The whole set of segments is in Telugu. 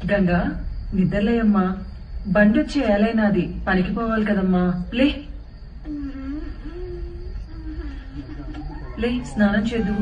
గంగా నిద్రలేయమ్మా, బండొచ్చి ఏలైనాది, పనికి పోవాలి కదమ్మా. లే స్నానం చేద్దు.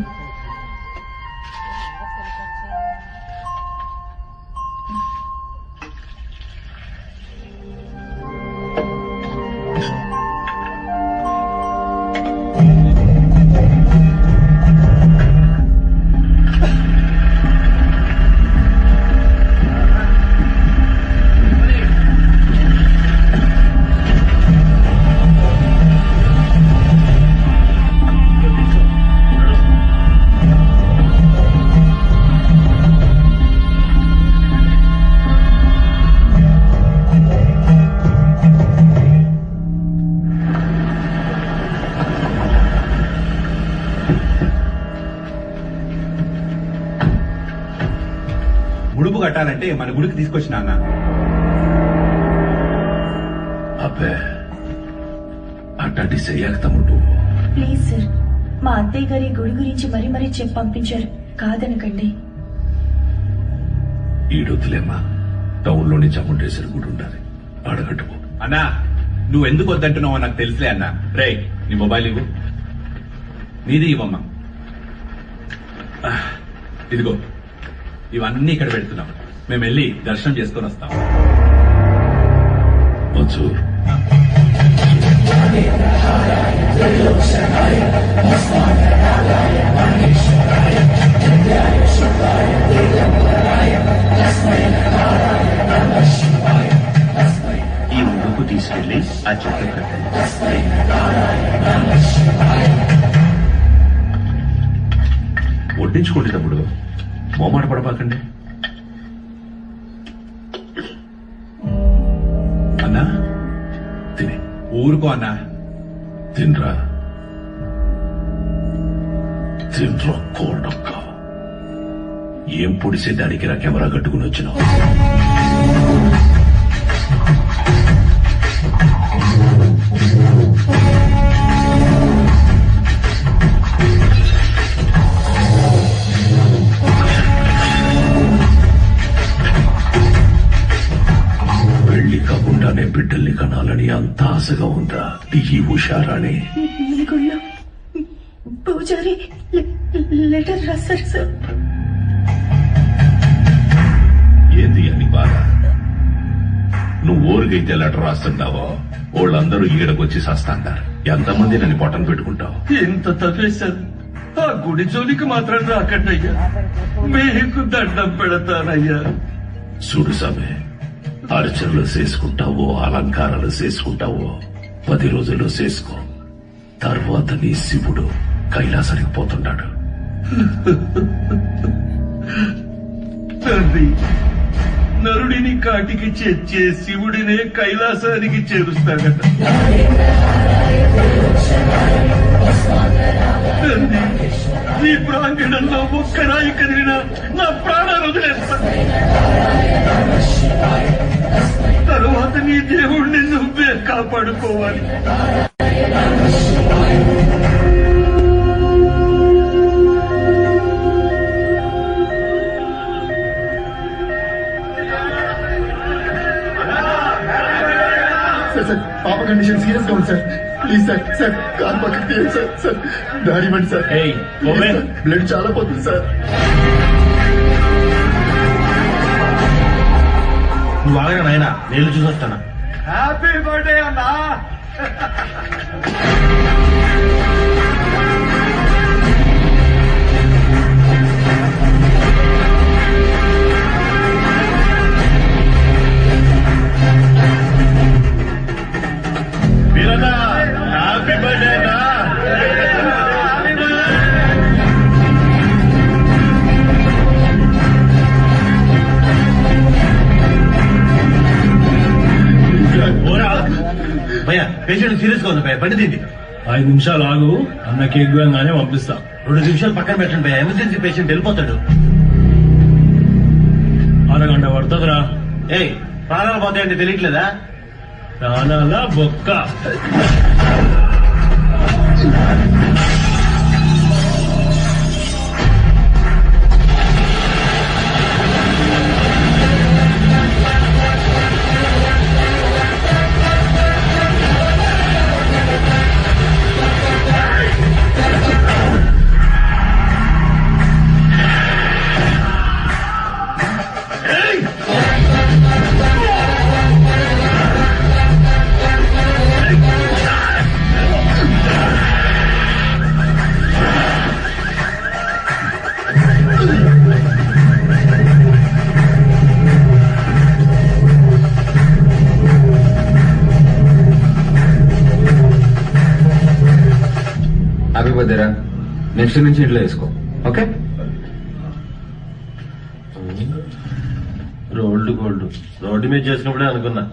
ముడుపు కట్టాలంటే మన గుడికి తీసుకొచ్చిన అన్న. అబ్బే అట్లాంటి చెయ్యాలి తమ్ముడు. ప్లీజ్ సార్, మా అత్తయ్య గారి గుడి గురించి మరీ మరీ చెప్పి పంపించారు, కాదనకండి. ఈడొద్దులేమ్మా, టౌన్ లోని చాముండేశ్వరి గుడి ఉండాలి, అడగట్టుకో. అన్నా నువ్వు ఎందుకు వద్దంటున్నావో నాకు తెలుసులే అన్నా. రే నీ మొబైల్ ఇవ్వు. నీది ఇవ్వమ్మా. ఇదిగో ఇవన్నీ ఇక్కడ పెడుతున్నాం. మేము వెళ్ళి దర్శనం చేసుకుని వస్తాం. వచ్చు ఈ ముందుకు తీసుకెళ్లి ఆ చెట్టు కట్టండి. వడ్డించుకోండి తమ్ముడు, మోమాట పడపాకండి. అన్నా తిని ఊరుకో అన్నా. తినరా తినరా కోడొక్క. ఏం పొడిసే దానికి రా కెమెరా కట్టుకుని వచ్చినావు? పెళ్లి కాకుండానే బిడ్డల్ని కనాలని అంత ఆశగా ఉందా ఈ ఉషారాణి? మీ గుళ్ళో పూజారి లెటర్ రాశారు సార్. ఏంది అని బాధ? నువ్వు ఊరికైతే లెటర్ రాస్తుంటావో వాళ్ళందరూ ఈడకొచ్చి సస్తాంటారు. ఎంతమంది నన్ను పొట్టన పెట్టుకుంటావు? ఎంత తప్పేశారు. ఆ గుడి జోలికి మాత్రం రాకండయ్యా, మీకు దండం పెడతానయ్యా. చూడు సమే, అర్చనలు చేసుకుంటావో అలంకారాలు చేసుకుంటావో 10 రోజుల్లో చేసుకో. తర్వాత నీ శివుడు కైలాసానికి పోతున్నాడు. తండ్రి, నరుడిని కాటికి చేర్చే శివుడినే కైలాసానికి చేరుస్తాడట. తండ్రి, ఈ ప్రాంగణంలో ఒక్క రాయి కదిలినా నా ప్రాణాలు వదిలేస్తా. తరువాత నీ దేవుణ్ణి నువ్వే కాపాడుకోవాలి. సార్ పాప కండిషన్ సీరియస్ గా ఉంది sir. Please sir, sir car పక్కకి తీయండి సార్. సార్ దారి ఇవ్వండి సార్. బ్లడ్ చాలా పోతుంది సార్. నువ్వు ఆగరా నాయనా, నేను చూసొస్తానా. హ్యాపీ బర్త్డే అన్నా. హ్యాపీ బర్త్డే అన్నా. భయ్యా, పేషెంట్ సీరియస్ గా ఉంది భయ్యా, బండి తిండి. 5 నిమిషాలు ఆగు, అన్న కేక్ గానే పంపిస్తా. 2 నిమిషాలు పక్కన పెట్టండి భయ్యా, ఎమర్జెన్సీ పేషెంట్ వెళ్ళిపోతాడు. అరగంట పడుతుందిరా. ఏయ్, ప్రాణాలు పోతాయంటే తెలియట్లేదా? ప్రాణాల బొక్క. వద్దురా, నెక్స్ట్ నుంచి ఇంట్లో వేసుకో. ఓకే? రోల్డ్ గోల్డ్ రోడ్డు మీద చేసినప్పుడే అనుకున్నా.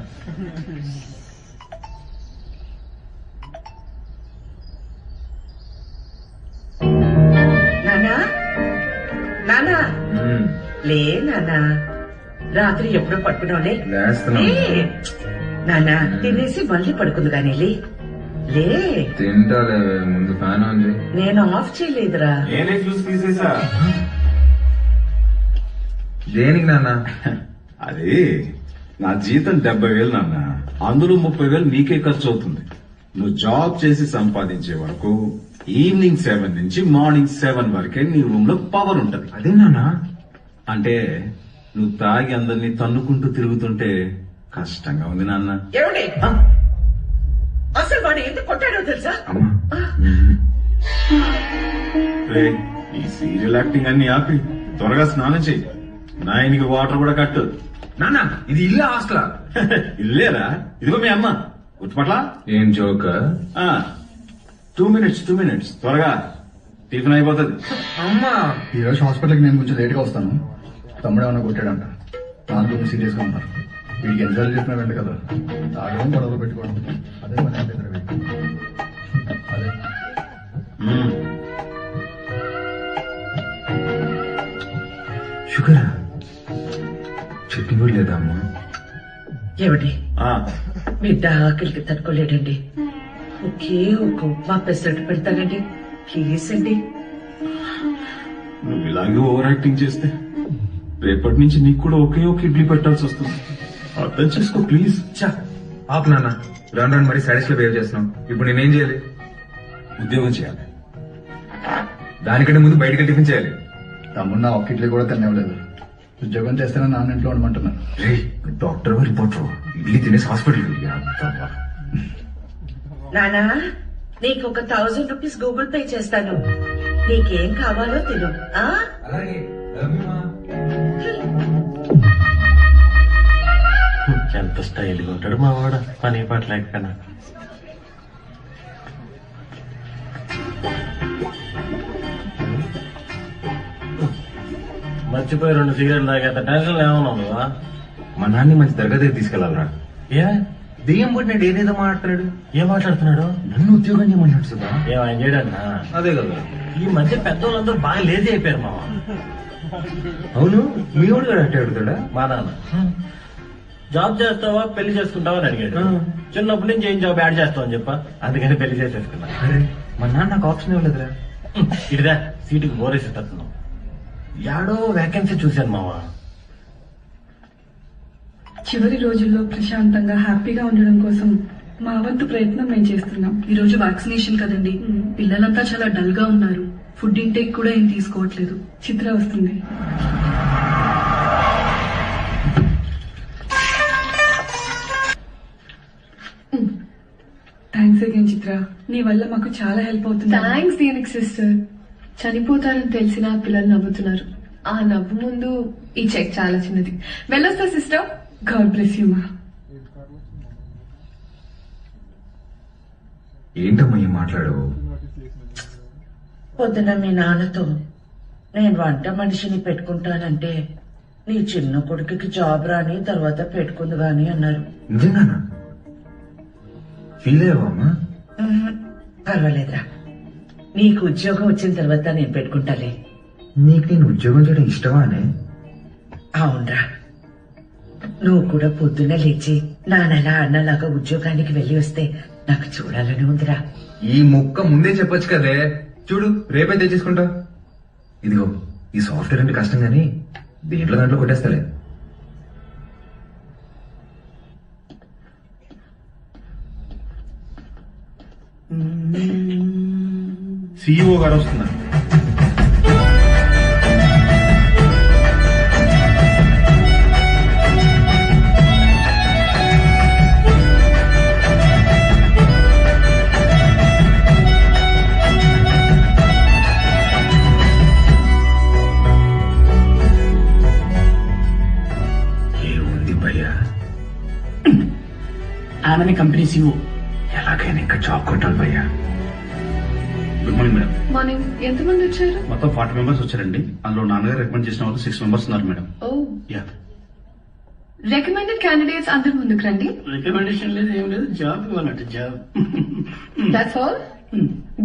నానా నానా మ్మ్. లే నానా, రాత్రి ఎప్పుడో పట్టుకున్నావులే. లేస్తున్నా. నానా తినేసి మళ్ళీ పడుకుంది కానీ లే లే. తింటాలే, ముందు ఫ్యాన్ ఆన్ చేయి. నేను ఆఫ్ చేయలేదురా. నేనే చూసి తీసేసా. దేనికి నాన్న? అది నా జీతం 70,000 నాన్న, అందులో 30,000 నీకే ఖర్చు అవుతుంది. నువ్వు జాబ్ చేసి సంపాదించే వరకు ఈవినింగ్ 7 నుంచి మార్నింగ్ 7 వరకే నీ రూమ్ లో పవర్ ఉంటది. అదే నాన్న. అంటే నువ్వు తాగి అందరినీ తన్నుకుంటూ తిరుగుతుంటే కష్టంగా ఉంది నాన్న. ఏమండి అసలు వాడు ఎందుకు కొట్టాడో తెలుసా? అమ్మా. రేయ్, ఈ సీరియల్ యాక్టింగ్ అన్ని ఆపి త్వరగా స్నానం చెయ్యి. నాయనికి వాటర్ కూడా కట్టు. నాన్న, ఇది ఇల్లు హాస్టలా? ఇల్లేరా? ఇదిగో మీ అమ్మ గుర్తుపట్లా? ఏం జోక్? 2 minutes త్వరగా టిఫిన్ అయిపోతుంది. అమ్మా. ఈ రోజు హాస్పిటల్కి నేను కొంచెం లేట్గా వస్తాను. తమ్ముడు ఏమన్నా కొట్టాడంట. నాన్న కొంచెం సీరియస్గా ఉన్నారు. వీడికి ఎన్నిసార్లు చెప్పినా వెంట కదా, తాగడం గొడవలు పెట్టుకోవడం అదే మన అదే. షుగర్ చట్నీ కూడా లేదా అమ్మా? ఏమిటి ఆ, బిడ్డ ఆకలికి తట్టుకోలేడండి. ఒకే ఒక ఉప్మా పెసరట్టు పెడతానండి, ప్లీజ్ అండి. నువ్వు ఇలాగే ఓవర్ యాక్టింగ్ చేస్తే రేపటి నుంచి నీకు కూడా ఒకే ఒక ఇడ్లీ పెట్టాల్సి వస్తుంది. అర్థం చేసుకో ప్లీజ్. చా ఆపు నాన్న, రాను మరి సాడీస్ లో బిహేవ్ చేస్తున్నావు. ఇప్పుడు నేనేం చేయాలి? ఉద్యోగం చేయాలి. దానికంటే ముందు బయటకి టిఫిన్ చేయాలి. తమ్ముడు నా ఒక్క ఇడ్లీ కూడా తినలేదు. ఉద్యోగం చేస్తేనే నాన్న ఇంట్లో ఉండమంటున్నాను. రే, డాక్టర్ రిపోర్టర్ ఇడ్లీ తినేసి హాస్పిటల్కి. నానా నీకు ఒక 1000 రూపీస్ గూగుల్ పే చేస్తాను. నీకేం కావాలో తిను. ఆ అలాగే. ఎంత స్టైల్గా ఉంటాడు మా వాడు, పని పాట లేకపోయినా. మర్చిపోయి 2 సిగరెట్లు తాగేంత టెన్షన్ ఏమన్నా? మా నాన్ని మంచి తరగతి తీసుకెళ్లాలరా. ఏ దెయ్యం పుట్టినట్టు ఏదేదో మాట్లాడుతున్నాడు. ఏం మాట్లాడుతున్నాడు? నన్ను ఉద్యోగం చేయమన్నాడు సుధా. ఏం ఆయన చేయడన్నా? అదే కదా. ఈ మధ్య పెద్దోళ్ళందరూ బాగా లేజీ అయిపోయారు మామ. అవును, మీ వాడు కూడా అట్టే అడుగుతాడా? మా నాన్న జాబ్ చేస్తావా పెళ్లి చేసుకుంటావా అని అడిగాడు. చిన్నప్పటి నుంచి ఏం జాబ్ యాడ్ చేస్తావు అని చెప్పా, అందుకని పెళ్లి చేసేసుకున్నా. అరే, మా నాన్న నాకు ఆప్షన్ ఇవ్వలేదురా. ఇదిదా సీటుకి బోరేసి తట్టున్నావు. యాడో వేకెన్సీ చూశాను మావా. చివరి రోజుల్లో ప్రశాంతంగా హ్యాపీగా ఉండడం కోసం మా వంతు ప్రయత్నం మేము చేస్తున్నాం. ఈ రోజు వ్యాక్సినేషన్ కదండి, పిల్లలంతా చాలా డల్ గా ఉన్నారు. ఫుడ్ ఇంటేక్ కూడా ఏం తీసుకోవట్లేదు. చిత్ర వస్తుంది. థ్యాంక్స్ అగైన్ చిత్ర, నీ వల్ల మాకు చాలా హెల్ప్ అవుతుంది. థ్యాంక్స్ దీనికి సిస్టర్. చనిపోతారని తెలిసిన పిల్లలు నవ్వుతున్నారు. ఆ నవ్వు ముందు ఈ చెక్ చాలా చిన్నది. వెళ్ళొస్తా సిస్టర్. గాడ్ బ్లెస్ యూ మా. ఏంటమ్మా ఈ మాట్లాడు? పొద్దున మీ నాన్నతో నేను వంట మనిషిని పెట్టుకుంటానంటే నీ చిన్న కొడుకుకి జాబ్ రాని తర్వాత పెట్టుకుంది గాని అన్నారు. నిజంగానా? ఫీల్ అయ్యావా అమ్మా? పర్వాలేదురా, నీకు ఉద్యోగం వచ్చిన తర్వాత నేను పెట్టుకుంటాలే. నీకు నేను ఉద్యోగం చేయడం ఇష్టమా అనే? అవునరా, నువ్వు కూడా పొద్దున్న లేచి నాన్నలా అన్నలాగా ఉద్యోగానికి వెళ్లి వస్తే నాకు చూడాలని ఉందిరా. ఈ ముక్క ముందే చెప్పొచ్చు కదే. చూడు, రేపే తెచ్చేసుకుంటా. ఇదిగో, ఈ సాఫ్ట్వేర్ అంటే కష్టం గానీ దేంట్లో దాంట్లో కొట్టేస్తలే. CEO గారు వస్తున్నారు. ఏముంది భయ్యా, ఆమెనే కంపెనీ CEO. ఎలాగైనా ఇంకా జాబ్ కొట్టాలి భయ్యా. Good morning madam. మార్నింగ్. ఎంతమంది వచ్చారు? మొత్తం 40 మెంబర్స్ వచ్చారండి. అందులో నాన్నగారు రికమెండ్ చేసిన వాళ్ళు 6 మెంబర్స్ ఉన్నారు madam. Oh, yeah. Recommended candidates అందరు ముందుకు రండి. రికమెండేషన్ లేదు, ఏం లేదు, జాబ్ ఇవ్వాలంటే job. That's all.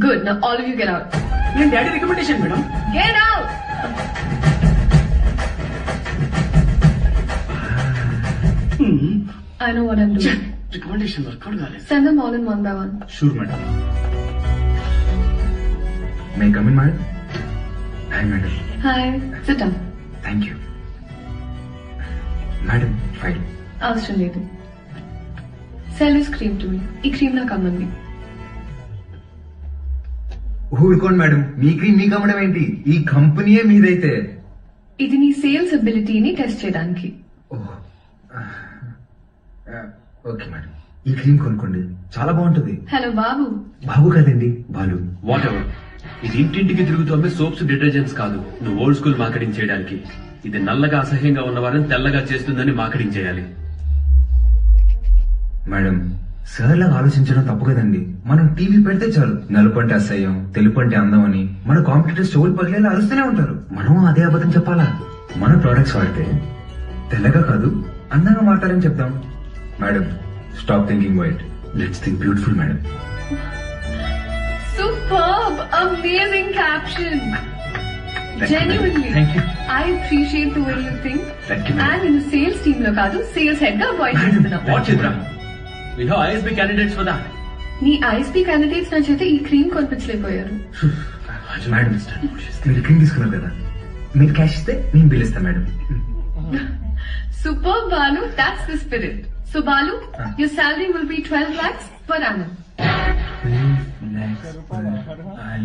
Good. Now all of you get out. నేను daddy recommendation madam. Get out. I know what I'm doing. Recommendation work out కాలేదు. Send them all in one by one. Sure madam. May come in madam. Hi madam. Hi. Sit down. Thank you madam. File అవసరం లేదు. Sell this cream to me. ఈ క్రీమ్ నాకు అమ్మండి. ఊరుకోండి మేడం, మీ క్రీమ్ మీకు అమ్మడం ఏంటి? ఈ కంపెనీయే మీదైతే. ఇది నీ సేల్స్ అబిలిటీని టెస్ట్ చేయడానికి. ఓకే మేడం, ఈ క్రీమ్ కొనుక్కోండి, చాలా బాగుంటుంది. హలో బాబు. బాబు కాదండి, బాలు. What ever. ఇది ఇంటింటికి తిరుగుతూ అమ్మే సోప్స్, డిటర్జెంట్స్ కాదు. నువ్వు ఓల్డ్ స్కూల్ మార్కెటింగ్ చేయడానికి. ఇది నల్లగా అసహ్యంగా ఉన్న వారిని తెల్లగా చేస్తుందని మార్కెటింగ్ చేయాలి. మేడం, సార్ లాగా ఆలోచించడం తప్పు కదండి. మనం టీవీ పెడితే చాలు, నలుపు అంటే అసహ్యం, తెలుపు అంటే అందం అని మన కాంపిటీటర్స్ చెవులు పగిలేలా అరుస్తూనే ఉంటారు. మనం అదే అబద్ధం చెప్పాలా? మన ప్రోడక్ట్స్ వాడితే తెల్లగా కాదు అందంగా మాట్లాడని చెప్తాం. Madam, stop thinking white, let's think beautiful madam. Superb! Amazing caption! Genuinely. Thank you. I appreciate the way you think. Thank you, madam. And in sales team లో కాదు, సేల్స్ హెడ్ గా అపాయింట్ చేస్తున్నాం. What Chitra? We have ISB candidates for that. నీ ఐఎస్పీ క్యాండిడేట్స్ నా చేత ఈ క్రీమ్ కొనిపించలేకపోయారు. మేడం, మీరు క్రీమ్ తీసుకున్నారు కదా, మీరు క్యాష్ ఇస్తే నేను బిల్ ఇస్తాను madam. Superb, Balu. That's the spirit. So Balu, your salary will be 12 lakhs per annum.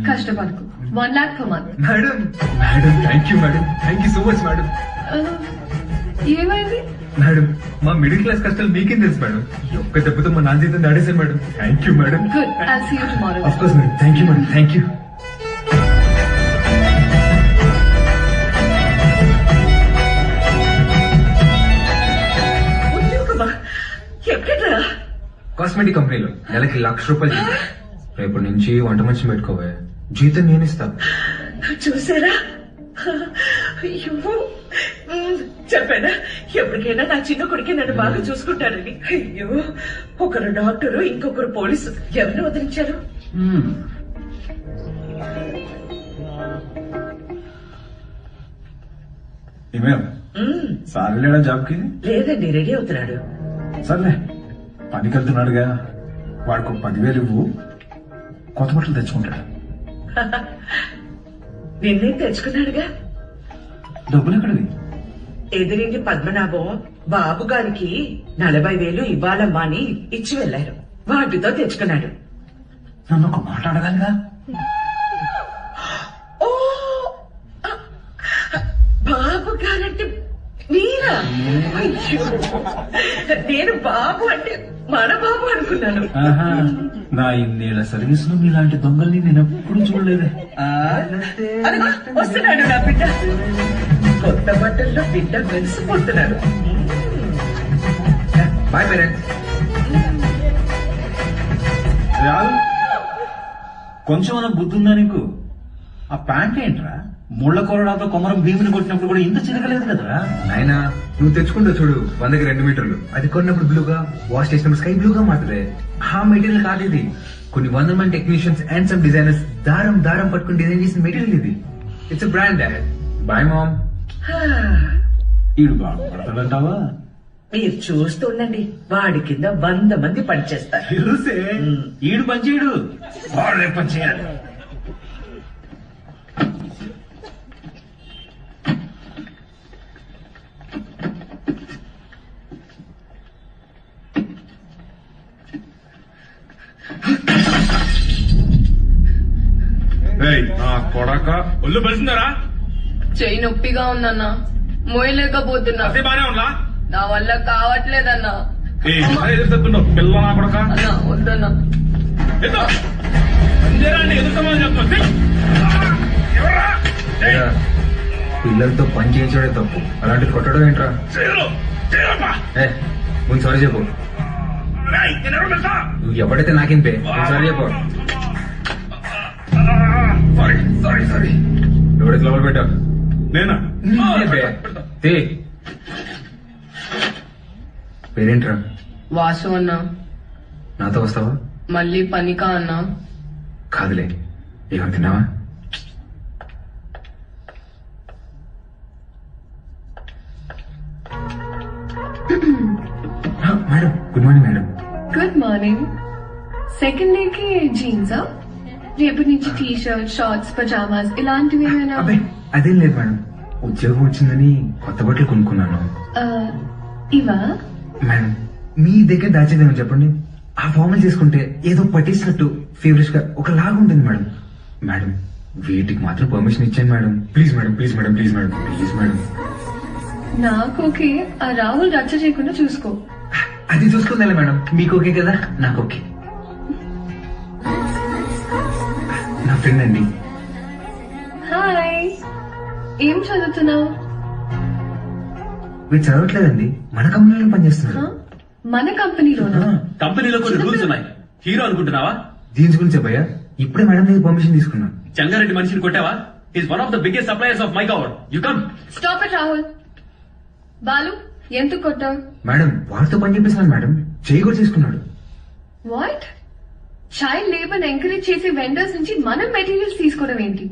కష్టపడకు. 1 lakh per month. Madam, madam, thank you madam, thank you so much madam. ఏమైంది? మేడం, మా మిడిల్ క్లాస్ కష్టాలు మీకేం తెలుసు మేడం. ఈ ఒక్క దెబ్బతో మా నాన్న జీతం దాడేశాను madam. Thank you madam. Good. I'll see you tomorrow. Of course madam. Thank you madam. Thank you. ఎక్కడ్రా? కాస్మెటిక్ కంపెనీలో నెలకి ₹1,00,000 జీతం. రేపటి నుంచి వంట మనిషిని పెట్టుకోవే, జీతం నేను ఇస్తా. చూసారా? అయ్యో, చెప్పానా ఎప్పటికైనా నా చిన్న కొడుకే నన్ను బాగా చూసుకుంటారని. అయ్యో, ఒకరు డాక్టరు, ఇంకొకరు పోలీసు. ఎవరిని వదిలించారు? సార్ వెళ్ళాడా జాబ్కి? లేదండి, రెడీ అవుతున్నాడు. సర్లే, పనికి వెళ్తున్నాడుగా, వాడికి 10,000 ఇవ్వు, కొత్త బట్టలు తెచ్చుకుంటాడు. నిన్నేం తెచ్చుకున్నాడుగా. డబ్బులు ఎక్కడివి? ఎదిరింటి పద్మనాభం బాబు గారికి 40,000 ఇవ్వాలమ్మా అని ఇచ్చి వెళ్లారు. వాటితో తెచ్చుకున్నాడు. నన్ను ఒక మాట అడగాలిగా. ఓ, బాబు గారంటే మీరా? అయ్యో, నేను బాబు అంటే మన బాబు అనుకున్నాను. నా ఇన్నేళ్ల సర్వీస్ లో మీలాంటి దొంగల్ని నేను ఎప్పుడు చూడలేదే. అదిగో వస్తున్నాడు నా బిడ్డ. కొత్త బట్టల్లో బిడ్డ మెరిసిపోతున్నాడు. Boy parents. కొంచెం అన్న బుద్ధి ఉందా నీకు? ఆ ప్యాంట్ ఏంట్రా, ముళ్ళ కొరడాతో కొమరం భీమిని కొట్టినప్పుడు కూడా ఇంత చిరగలేదు కదరా. నాయనా, నువ్వు తెచ్చుకుంటా చూడు, 100కి 2 మీటర్లు. అది కొన్నప్పుడు బ్లూగా, వాష్ చేసినప్పుడు స్కై బ్లూగా మారుతుంది. ఆ మెటీరియల్ కాదు ఇది. కొన్ని 100 మంది టెక్నీషియన్స్ అండ్ సమ్ డిజైనర్స్ దారం దారం పట్టుకుని డిజైన్ చేసిన మెటీరియల్ ఇది. It's brand dad. Bye mom. ఈడు బాగుపడతాడంటావా? మీరు చూస్తుండండి, వాడి కింద 100 మంది పనిచేస్తారు. తెలుసే, ఈడు పనిచేయడు, వాడే పనిచేయాలి. కొడక ఒళ్ళు బలిసిందరా? చెయ్యి నొప్పిగా ఉందన్నా, మోయలేకపోతున్నా. అదే బానే ఉన్నా, నా వల్ల కావట్లేదన్నా. ఎదురుతున్నావు పిల్ల నా కొడక. అన్నా వద్దన్నా. పిల్లలతో పని చేయించడే తప్పు, అలాంటిది కొట్టడం ఏంట్రా? ముందు సారీ చెప్పు. నువ్వు ఎవడైతే నాకేం పే, సారీ చెప్పు. సారీ ఎవరికి లోపల పెట్టావు? నేనా? పేరేంట్రా? వాసు అన్నా. నాతో వస్తావా? మళ్ళీ పనికా అన్నా? కాదులే. ఏమో తిన్నావా? Madam good morning madam. Good morning. Second day కి జీన్సా? రేపటి నుంచి టీ షర్ట్, షార్ట్స్, పజామాస్ ఇలాంటివి ఏమైనా? అబ్బే అదేం లేదు మేడం. ఉద్యోగం వచ్చిందని కొత్త బట్టలు కొనుక్కున్నాను. ఇవా? మేడం మీ దగ్గర దాచేదేమో చెప్పండి. ఆ ఫార్మల్ చేసుకుంటే ఏదో పట్టేసినట్టు ఫేవరెట్ గా ఒక లాగా ఉంటుంది మేడం. మేడం వీటికి మాత్రం పర్మిషన్ ఇచ్చాను madam. Please madam, please madam, please madam, please madam. నాకు ఓకే. ఆ రాహుల్ రచ్చ చేయకుండా చూసుకో. అది చూసుకుందా మేడం? మీకు ఓకే కదా? నాకు ఓకే. నా ఫ్రెండ్ అండి. హాయ్. ఏం చదువుతున్నావు? వీడు చదవట్లేదండి, మన కంపెనీలో పనిచేస్తున్నాడు. మన కంపెనీలోనా? కంపెనీలో కొన్ని రూల్స్ ఉన్నాయి. హీరో అనుకుంటున్నావా? దీని గురించి చెప్పయ్యా. ఇప్పుడే మేడం దగ్గర పర్మిషన్ తీసుకున్నా. చంగారెడ్డి మనిషిని కొట్టావా? Is one of the biggest suppliers of my గవర్. You come. Stop it Rahul. Balu ఎందుకు కొట్టావు? మేడం వాడితో పని చేపిస్తున్నాను మేడం. చేయి కూడా చేసుకున్నాడు. వాట్? చైల్డ్ లేబర్ ఎంకరేజ్ చేసే వెండర్స్ నుంచి మనం మెటీరియల్స్ తీసుకోవడం ఏంటి?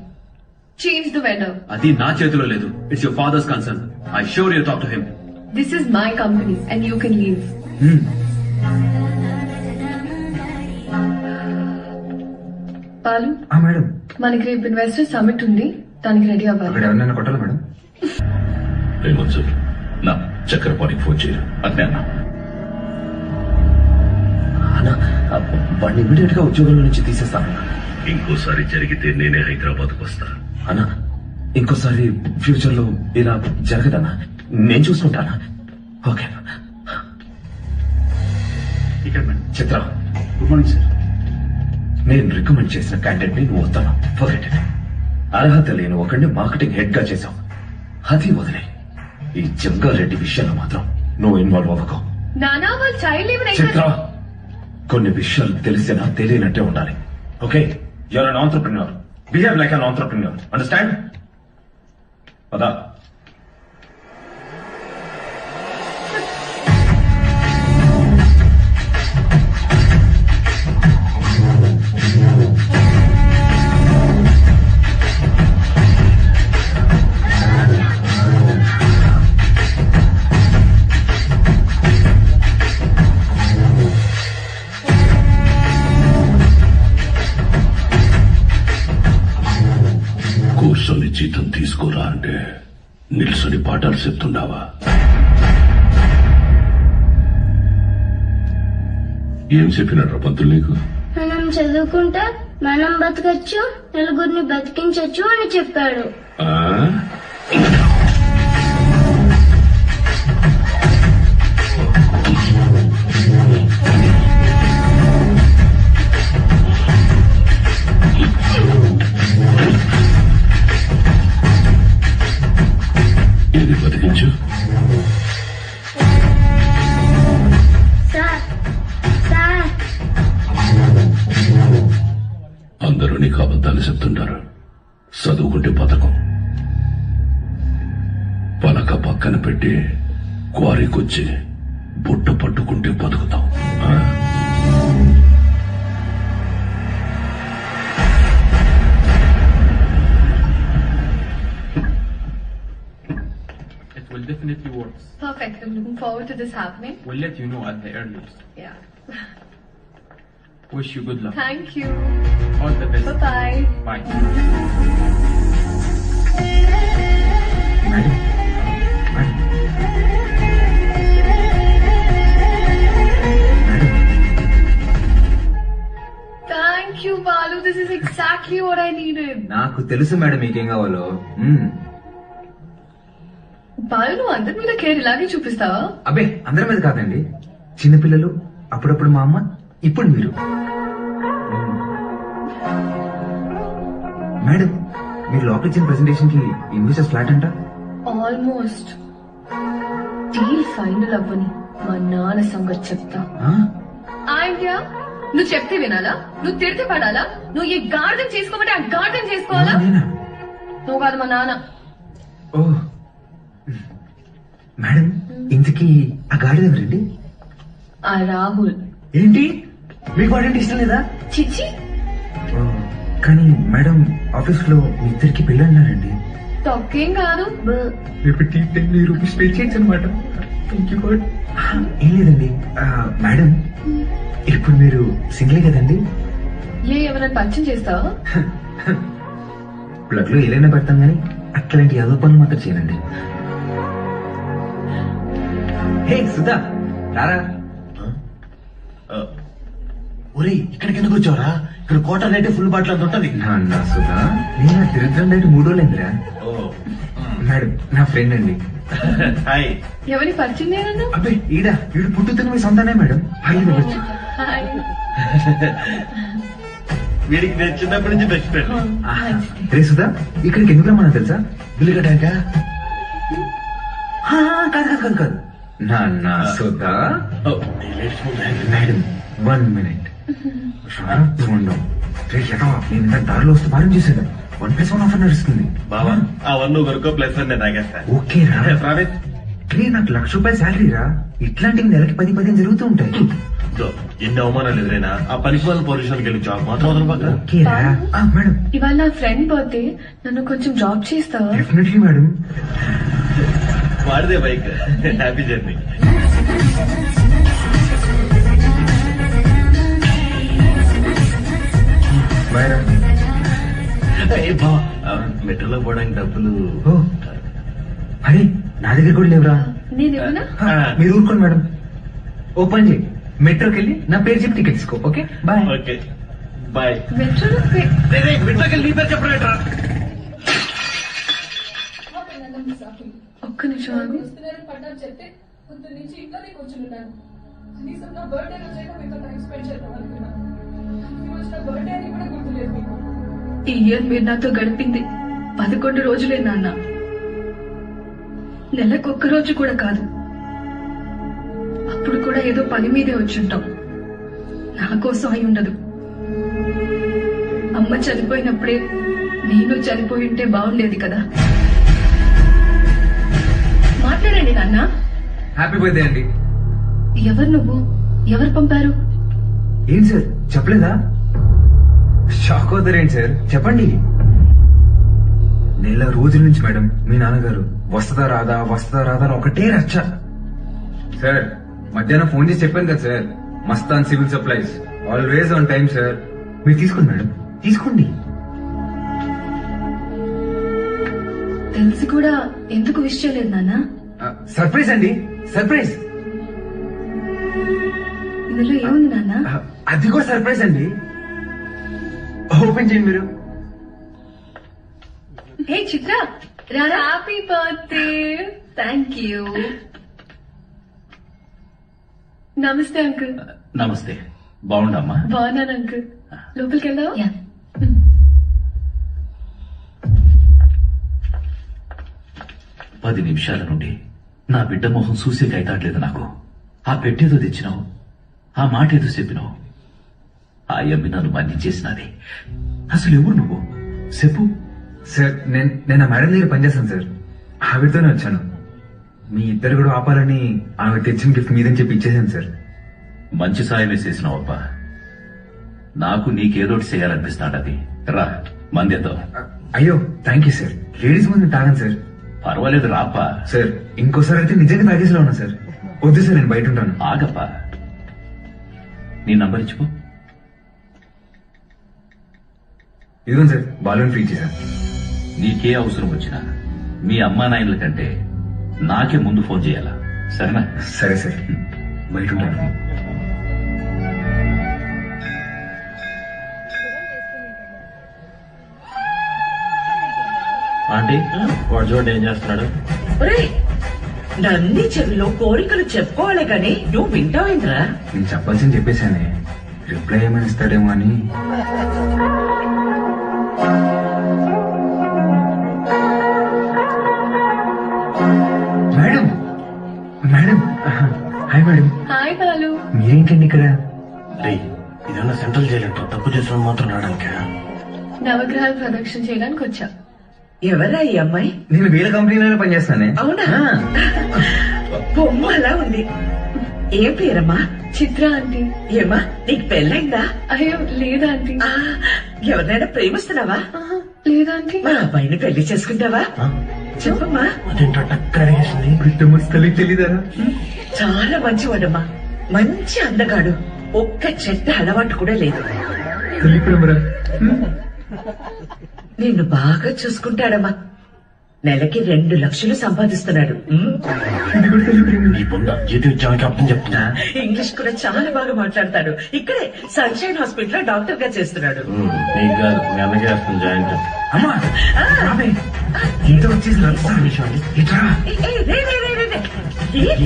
Change the vendor. అది నా చేతిలో లేదు. It's your father's concern. I sure you talk to him. This is my company and you can leave. Balu madam మనకి రేపు ఇన్వెస్టర్ సమిట్ ఉంది, దానికి రెడీ అవ్వాలి. అక్కడ ఎవరినైనా కొట్టాలా మేడం? రేమన్సర్ నా చక్రపాణికి ఫోన్ చేయరు. అదే అన్న. వాడిని ఇమీడియట్ గా ఉద్యోగంలో నుంచి తీసేస్తాను. ఇంకోసారి జరిగితే నేనే హైదరాబాద్కు వస్తా. అన్నా ఇంకోసారి ఫ్యూచర్ లో ఇలా జరగదన్నా. నేను చూసుకుంటానా? ఓకే. చిత్ర గుడ్ మార్నింగ్ సార్. నేను రికమెండ్ చేసిన క్యాండిడేట్ ని నువ్వు వస్తాను. Forget it. అర్హత లేని ఒకడిని మార్కెటింగ్ హెడ్ గా చేశావు. అది వదిలే. ఈ జంగారెడ్డి విషయంలో మాత్రం నువ్వు ఇన్వాల్వ్ అవ్వకు. నానా వాళ్ళు చైల్డ్ లేబర్ చిత్ర కొన్ని విషయాలు తెలిసినా తెలియనట్టే ఉండాలి. Okay, you're an entrepreneur. Behave like an entrepreneur. Understand? పదా. కూర్చొని జీతం తీసుకోరా అంటే నిల్సొని పాఠాలు చెప్తుండావా? ఏం చెప్పినాడు పంతులు నీకు? మనం చదువుకుంటే మనం బతకచ్చు, నలుగురిని బతికించచ్చు అని చెప్పాడు. ఏది బతికించు? అందరూ నీకు అబద్ధాలు చెప్తుంటారు. చదువుకుంటే బతకం. పలక పక్కన పెట్టి క్వారీకొచ్చి బుట్ట పట్టుకుంటే బతుకుతాం. It will definitely work. Perfect. I'm looking forward to this happening. We'll let you know at the earliest. Yeah. Wish you good luck. Thank you. All the best. Bye-bye. Bye. Madam Thank you, Balu. This is exactly what I needed. నాకు తెలుసు మేడం మీకేం కావాలో. బాలు నువ్వు అందరి మీద కేర్ ఇలాగే చూపిస్తావా? అబ్బే అందరి మీద కాదండి. చిన్నపిల్లలు, అప్పుడప్పుడు మా అమ్మ, ఇప్పుడు మీరు. మేడం మీరు లోపల ఇచ్చిన ప్రెసెంటేషన్ కి ఇన్వెస్టర్స్ ఫ్లాట్ అంట. ఆల్మోస్ట్. డీల్ ఫైనల్ అవ్వని మా నాన్న సంగతి చెప్తా. ఐడియా నువ్వు చెప్తే వినాలా? నువ్వు తిడితే పడాలా? నువ్వు ఈ గార్డెన్ చేసుకోమంటే ఆ గార్డెన్ చేసుకోవాలా? నువ్వు కాదు మా నాన్న. ఓ మేడం, ఇంతకీ ఆ గాడి ఎవరండి? ఆ రాహుల్. ఏంటి మీకు వాడంటే ఇష్టం లేదా? చిచ్చి, కానీ మేడం ఆఫీస్ లో మీ ఇద్దరికి పెళ్ళి అన్నారండి. తొక్కేం కాదు. రేపు టీ 10 రూపీస్ పే చేయొచ్చు అనమాట. ఏం లేదండి మేడం, ఇప్పుడు మీరు సింగిలే కదండి? ఎవరైనా పరిచయం చేస్తావా? ప్లగ్ లో ఏదైనా పెడతాం కానీ అట్లాంటి యాదో పనులు మాత్రం చేయనండి. హే సుధా, రారా. ఒరే, ఇక్కడికి ఎందుకు వచ్చావరా? ఇక్కడ క్వార్టర్ అయితే ఫుల్ బాటిల్ అంత ఉంటది. నా సుధా, నేను తిరుగుతుండే 3 రోజులైందిరా. మేడం నా ఫ్రెండ్ అండి. హాయ్. ఎవరి పరిచయం లేదన్నా? అబ్బే వీడు పుట్టుతున్న మీ సొంతనే మేడం. వీడికి నేను చిన్నప్పటి నుంచి బెస్ట్ ఫ్రెండ్. రే సుధా, ఇక్కడికి ఎందుకు రమ్మన్నా తెలుసా? బిల్లు కట్టాక? కాదు కాదు కాదు. నా సుధా మేడం 1 minute. నేను దారిలో వస్తూ భారం చేశాను. 1+1 ఆఫర్ నడుస్తుంది. బావా, ఆ 1 వరకు +1 నేను తాగేస్తా. ఓకే రా. నాకు ₹1,00,000 శాలరీ రా. ఇట్లాంటివి నెలకి 10-15 జరుగుతూ ఉంటాయి. ఎన్ని అవమానాలు ఎదురైనా ఆ పనికి వాళ్ళ పొజిషన్కి వెళ్ళి జాబ్ మాత్రం వదల పక్క. ఓకే రా. మేడం, ఇవాళ నా ఫ్రెండ్ బర్త్డే, నన్ను కొంచెం డ్రాప్ చేస్తావా? Definitely madam. వాడిదే బైక్. Happy journey. మేడం, మెట్రోలో పోవడానికి డబ్బులు. అరే నా దగ్గర కూడా లేవురా. నేనేమన్నా? మీరు ఊరుకోండి మేడం. ఓ పని చేయి, మెట్రోకి వెళ్ళి నా పేరు చెప్పి టికెట్ తీసుకో. Okay bye. Okay bye. మెట్రోలో మెట్రోకి వెళ్ళి నీ పేరు చెప్పరా? ఒక్క నిమిషం ఆగు. చెప్తే పొద్దు నుంచి ఇంట్లోనే కూర్చున్నాను. కనీసం నా బర్త్డే రోజైనా మీతో టైం స్పెండ్ చేద్దాం అనుకున్నాను. బర్త్డే అని కూడా గుర్తులేదు మీకు. ఈ ఇయర్ మీరు నాతో గడిపింది 11 రోజులే నాన్న. నెలకొక్క రోజు కూడా కాదు. అప్పుడు కూడా ఏదో పని మీదే వచ్చుంటాం. నా కోసం అయి ఉండదు. అమ్మ చనిపోయినప్పుడే నేను చనిపోయి ఉంటే బాగుండేది కదా. మాట్లాడండి నాన్న. హ్యాపీ బర్త్డే అండి. ఎవరు నువ్వు? ఎవరు పంపారు? ఏం సార్ చెప్పలేదా? షాక్ అవుతారేంటి సార్, చెప్పండి. నెల రోజుల నుంచి మేడం మీ నాన్నగారు వస్తుందా రాదా అని ఒకటే రచ్చ. సార్ మధ్యాహ్నం ఫోన్ చేసి చెప్పాను కదా sir, Mastan civil supplies always on time sir. మీరు తీసుకోండి మేడం, తీసుకోండి. తెలిసి కూడా ఎందుకు విష్ చేయలేదు నాన్న? సర్ప్రైజ్ అండి, సర్ప్రైజ్. ఇందులో ఏముంది నాన్న? అది కూడా సర్ప్రైజ్ అండి. ఓపెన్ చేయండి మీరు. హే చిత్ర, హ్యాపీ బర్త్డే. Thank you. నమస్తే అంకుల్. నమస్తే. బాగుండమ్మా? బాగున్నాను అంకుల్. లోపలికి వెళ్దావా? 10 నిమిషాల నుండి నా బిడ్డ మొహం చూసే కైతాడలేదు నాకు. ఆ పెట్టేదో తెచ్చినావు, ఆ మాట ఏదో చెప్పినావు. ఆ అమ్మి నన్ను మన్నించేసినది. అసలు ఎవరు నువ్వు చెప్పు. సార్ నేను ఆ మేడం దగ్గర పనిచేస్తాను సార్. ఆవిడతోనే వచ్చాను. మీ ఇద్దరు కూడా ఆపాలని ఆవిడ తెచ్చిన గిఫ్ట్ మీదని చెప్పి ఇచ్చేసాను సార్. మంచి సాయం వేసేసినావప్పా. నాకు నీకేదోటి చేయాలనిపిస్తాడు. అది రా మందేద్దాం. అయ్యో థ్యాంక్ యూ సార్. లేడీస్ ముందు తాగాను సార్. పర్వాలేదు రాప్పా. సార్ ఇంకోసారి అయితే నిజంగా తాగేసిలో ఉన్నా సార్. వద్దు సార్, నేను బయట ఉంటాను. ఆగప్పా, నీ నంబర్ ఇచ్చిపో. ఇదిగో సార్, బాలూన్ ఫీల్ చేశాను. నీకే అవసరం వచ్చినా మీ అమ్మా నాయనల కంటే నాకే ముందు ఫోన్ చేయాలా? సరేనా? సరే సార్, బయట ఉంటాను. ఆంటీ, వాడు చూడండి ఏం చేస్తున్నాడు. నంది చెవిలో కోరికలు చెప్పుకోవాలి కానీ నువ్వు వింటావేంద్రా? నేను చెప్పాల్సింది చెప్పేశానే, రిప్లై ఏమైనా ఇస్తాడేమో అని. Madam madam hi madam. Hi Balu. మీరేంటండి ఇక్కడ? రే, ఇదన్నా సెంట్రల్ జైలు తప్పు చేసిన మాత్రం రావడానికి. నవగ్రహాలు ప్రదక్షిణ చేయడానికి వచ్చా. ఎవరా ఈ అమ్మాయి? నేను వీళ్ళ కంపెనీలోనే పనిచేస్తానే. అవునా? బొమ్మ అలా ఉంది. ఏ పేరమ్మా? చిత్ర ఆంటీ. ఏమా నీకు పెళ్ళైందా? అయ్యో లేదా ఆంటీ. ఎవరినైనా ప్రేమిస్తున్నావా? లేదా ఆంటీ. మా అబ్బాయిని పెళ్లి చేసుకుంటావా? చెప్పమ్మా. తెలీదా? చాలా మంచివాడమ్మా, మంచి అందగాడు, ఒక్క చెడ్డ అలవాటు కూడా లేదు. నిన్ను బాగా చూసుకుంటాడమ్మా. నెలకి 2 లక్షలు సంపాదిస్తున్నాడు. ఇంగ్లీష్ కూడా చాలా బాగా మాట్లాడతాడు. ఇక్కడే సన్షైన్ హాస్పిటల్ లో డాక్టర్ గా చేస్తున్నాడు.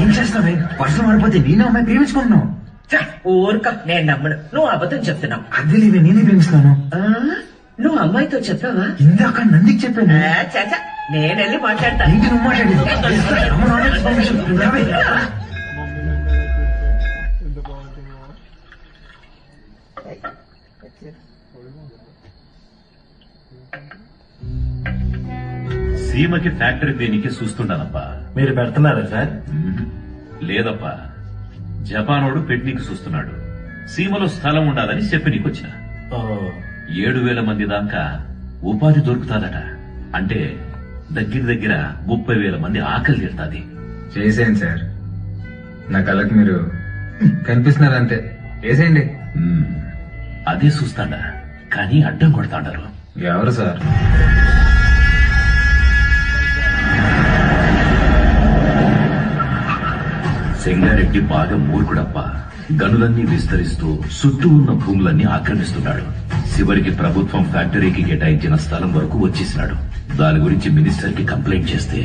ఏం చేస్తావే? వర్షం ఆడిపోతే నేను అమ్మాయి ప్రేమించుకుంటున్నావు. ఊరుక, నేను నమ్మను. నువ్వు అబద్ధం చెప్తున్నావు. అదే లేవే, నేనే ప్రేమిస్తాను. నువ్వు అమ్మాయితో చెప్పావా? ఇందాక నందికి చెప్పాను. చాచా, నేను వెళ్ళి మాట్లాడతాను. ఇంటి నువ్వు మాట్లాడి సీమకి ఫ్యాక్టరీ దేనికి చూస్తుండానప్పా. మీరు పెడుతున్నారా సార్? లేదప్పా, జపానోడు పెట్నీకి చూస్తున్నాడు. సీమలో స్థలం ఉండాలని చెప్పి నీకొచ్చిన. 7,000 మంది దాకా ఉపాధి దొరుకుతాదట. అంటే దగ్గర 30,000 మంది ఆకలి తీరుతాది. చేసేయండి సార్, నా కళ్ళకి మీరు కనిపిస్తున్నారు అంతే. చేసేయండి. అదే చూస్తాడా, కానీ అడ్డం కొడతాడారు. ఎవరు సార్? సెంగారెడ్డి బాగా మూర్ఖుడప్ప. గనులన్నీ విస్తరిస్తూ చుట్టూ ఉన్న భూములన్నీ ఆక్రమిస్తున్నాడు. చివరికి ప్రభుత్వం ఫ్యాక్టరీకి కేటాయించిన స్థలం వరకు వచ్చేసినాడు. దాని గురించి మినిస్టర్ కి కంప్లైంట్ చేస్తే,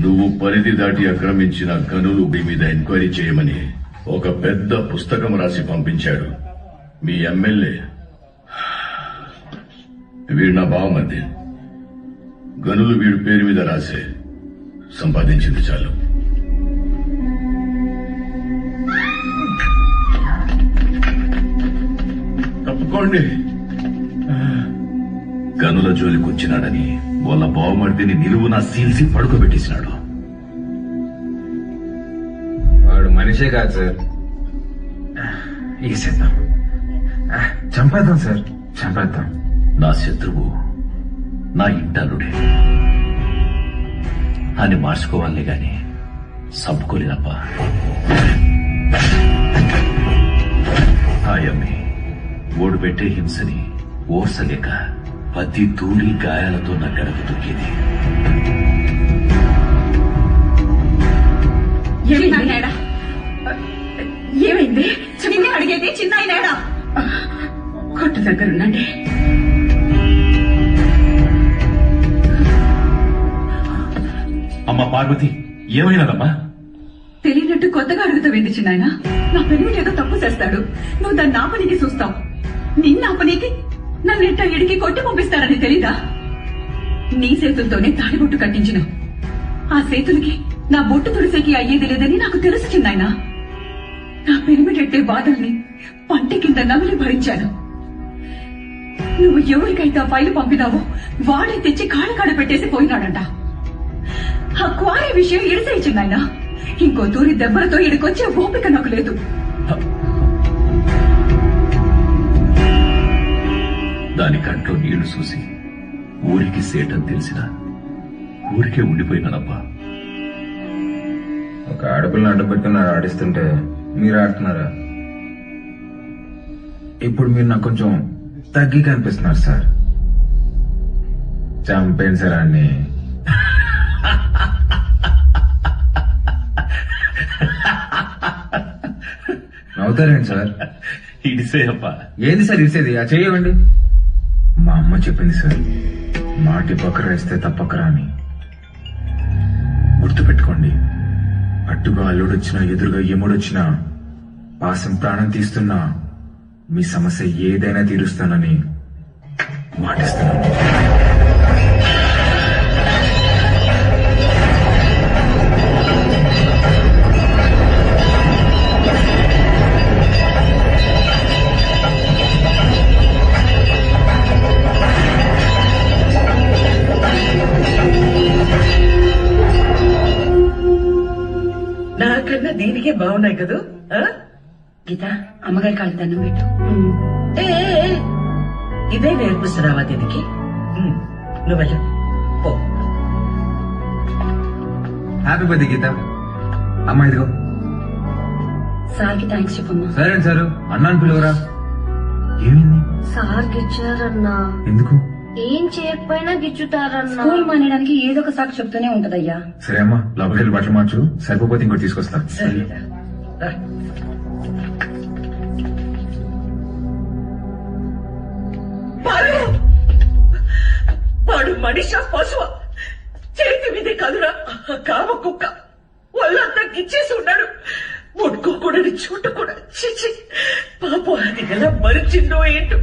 నువ్వు పరిధి దాటి ఆక్రమించిన గనులు మీద ఎంక్వైరీ చేయమని ఒక పెద్ద పుస్తకం రాసి పంపించాడు మీ ఎమ్మెల్యే. వీడు నా బావమరిది. గనులు వీడి పేరు మీద రాసే, సంపాదించింది చాలు. తప్పుకోండి. గనుల జోలికొచ్చినాడని వాళ్ళ బావమర్దిని నిలువునా సీల్సి పడుకోబెట్టేసినాడు. వాడు మనిషే కాదు సార్. ఇసేద్దాం, చంపేద్దాం సార్, చంపేద్దాం. నా శత్రువు నా ఇంటల్లుడే అని మార్చుకోవాలే గాని చంపుకోలేనప్ప. ఆయమ్మి ఓడు పెట్టే హింసని ఓర్సలేక ప్రతి తూరి గాయాలతో నా గడప తొక్కేది. ఏమైంది? చిన్న అడిగేది చిన్న అయినాడా? కొట్టు దగ్గరున్నాండి. అమ్మ పార్వతి, ఏమైనదమ్మా? తెలియనట్టు కొత్తగా అడుగుతావేంటి చిన్నాయన? నా పెళ్లి ఏదో తప్పు చేస్తాడు, నువ్వు దాన్ని ఆపనీకి చూస్తావు. నిన్న ఆపనీకి నన్నెట్ట ఇడికి కొట్టి పంపిస్తారని తెలీదా? నీ చేతులతోనే తాళిబొట్టు కట్టించినావు. ఆ చేతులకి నా బొట్టు తుడిసేకి అయ్యేది లేదని నాకు తెలుసు చిన్నాయన. నా పెనిమిటెట్టే బాధల్ని పంటి కింద నమిలి భరించాను. నువ్వు ఎవరికైతే ఆ ఫైలు పంపినావో వాడే తెచ్చి కాళ్ళకాడ పెట్టేసి పోయినాడంట. ఆ క్వారీ విషయం ఇడిసేయి చిన్నాయన. ఇంకో తూరి దెబ్బలతో ఇడికొచ్చే ఓపిక నాకు లేదు. దాని కంట్లో నీళ్లు చూసి ఊరికి సేటని తెలిసిన ఊరికే ఉండిపోయినానప్పా. ఒక ఆడపిల్లని అడ్డుపెట్టుకున్నారు ఆడిస్తుంటే మీరు ఆడుతున్నారా? ఇప్పుడు మీరు నాకు కొంచెం తగ్గి కనిపిస్తున్నారు సార్. చంపేయండి సార్ అన్ని. నవ్వుతారేంటి సార్? ఇడిసేయప్పా. ఏంది సార్ ఇడిసేది? ఆ చెయ్యండి. మా అమ్మ చెప్పింది సార్, మాటి పక్కన వేస్తే తప్పకరా అని. గుర్తుపెట్టుకోండి, అట్టుగా అల్లుడొచ్చినా ఎదురుగా ఎముడొచ్చినా పాసం ప్రాణం తీస్తున్నా మీ సమస్య ఏదైనా తీరుస్తానని మాటిస్తున్నాను. కదూ ఆ? గీత అమ్మగారి కాళ్ళ దండం పెట్టు. ఏ, ఏ, ఏ, ఇదే నేర్పిస్తున్నావా దీనికి నువ్వు వెళ్ళు పో. హ్యాపీ బర్త్డే గీత. అమ్మా ఇదిగో. సార్కి థ్యాంక్స్ చెప్పమ్మా. సరే సారు అన్నాను పిలువరా. ఏమైంది? సార్ గిచ్చారన్నా. ఎందుకు? ఏం చేయకపోయినా గిచ్చుతారన్నా. స్కూల్ మానేయడానికి ఏదో ఒక సాకు చెప్తూనే ఉంటదయ్యా. సరే అమ్మా లోపలికి వెళ్ళి బట్టలు మార్చు, సరిపోతే ఇంకోటి తీసుకొస్తా. సరేరా రా. వాడు మనిషి పశువ చేతి మీదే కాదురా కామ కుక్క వాళ్ళంతా గిచ్చేసి ఉన్నాడు. ముట్టుకోకూడని చోట కూడా చిచి పాపం అది ఎలా మరిచిందో ఏంటో.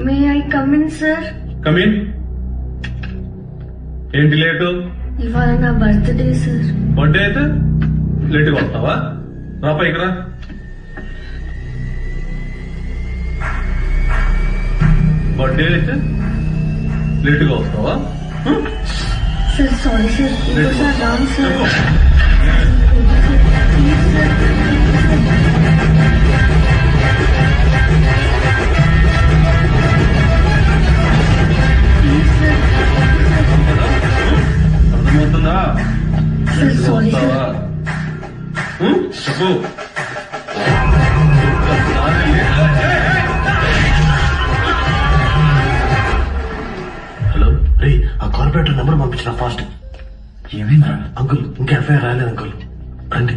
May I come in sir? Come in. ఏంటి లేటు? ఇవాళ నా బర్త్డే సార్. బర్త్డే అయితే లేటుగా వస్తావా? రా పైకి రా. బర్త్డే అయితే లేటుగా వస్తావా? సార్ సారీ సార్, ఇంకోసారి రాను సార్. అర్థమవుతుందా? లేటుగా సారీ సార్. వస్తావా? చెప్పు. హలో రే, ఆ కార్పొరేటర్ నెంబర్ పంపించిన ఫాస్ట్. ఏమైందా అంకుల్? ఇంకా ఎఫ్ఐఆర్ రాలేదు అంకుల్. రండి.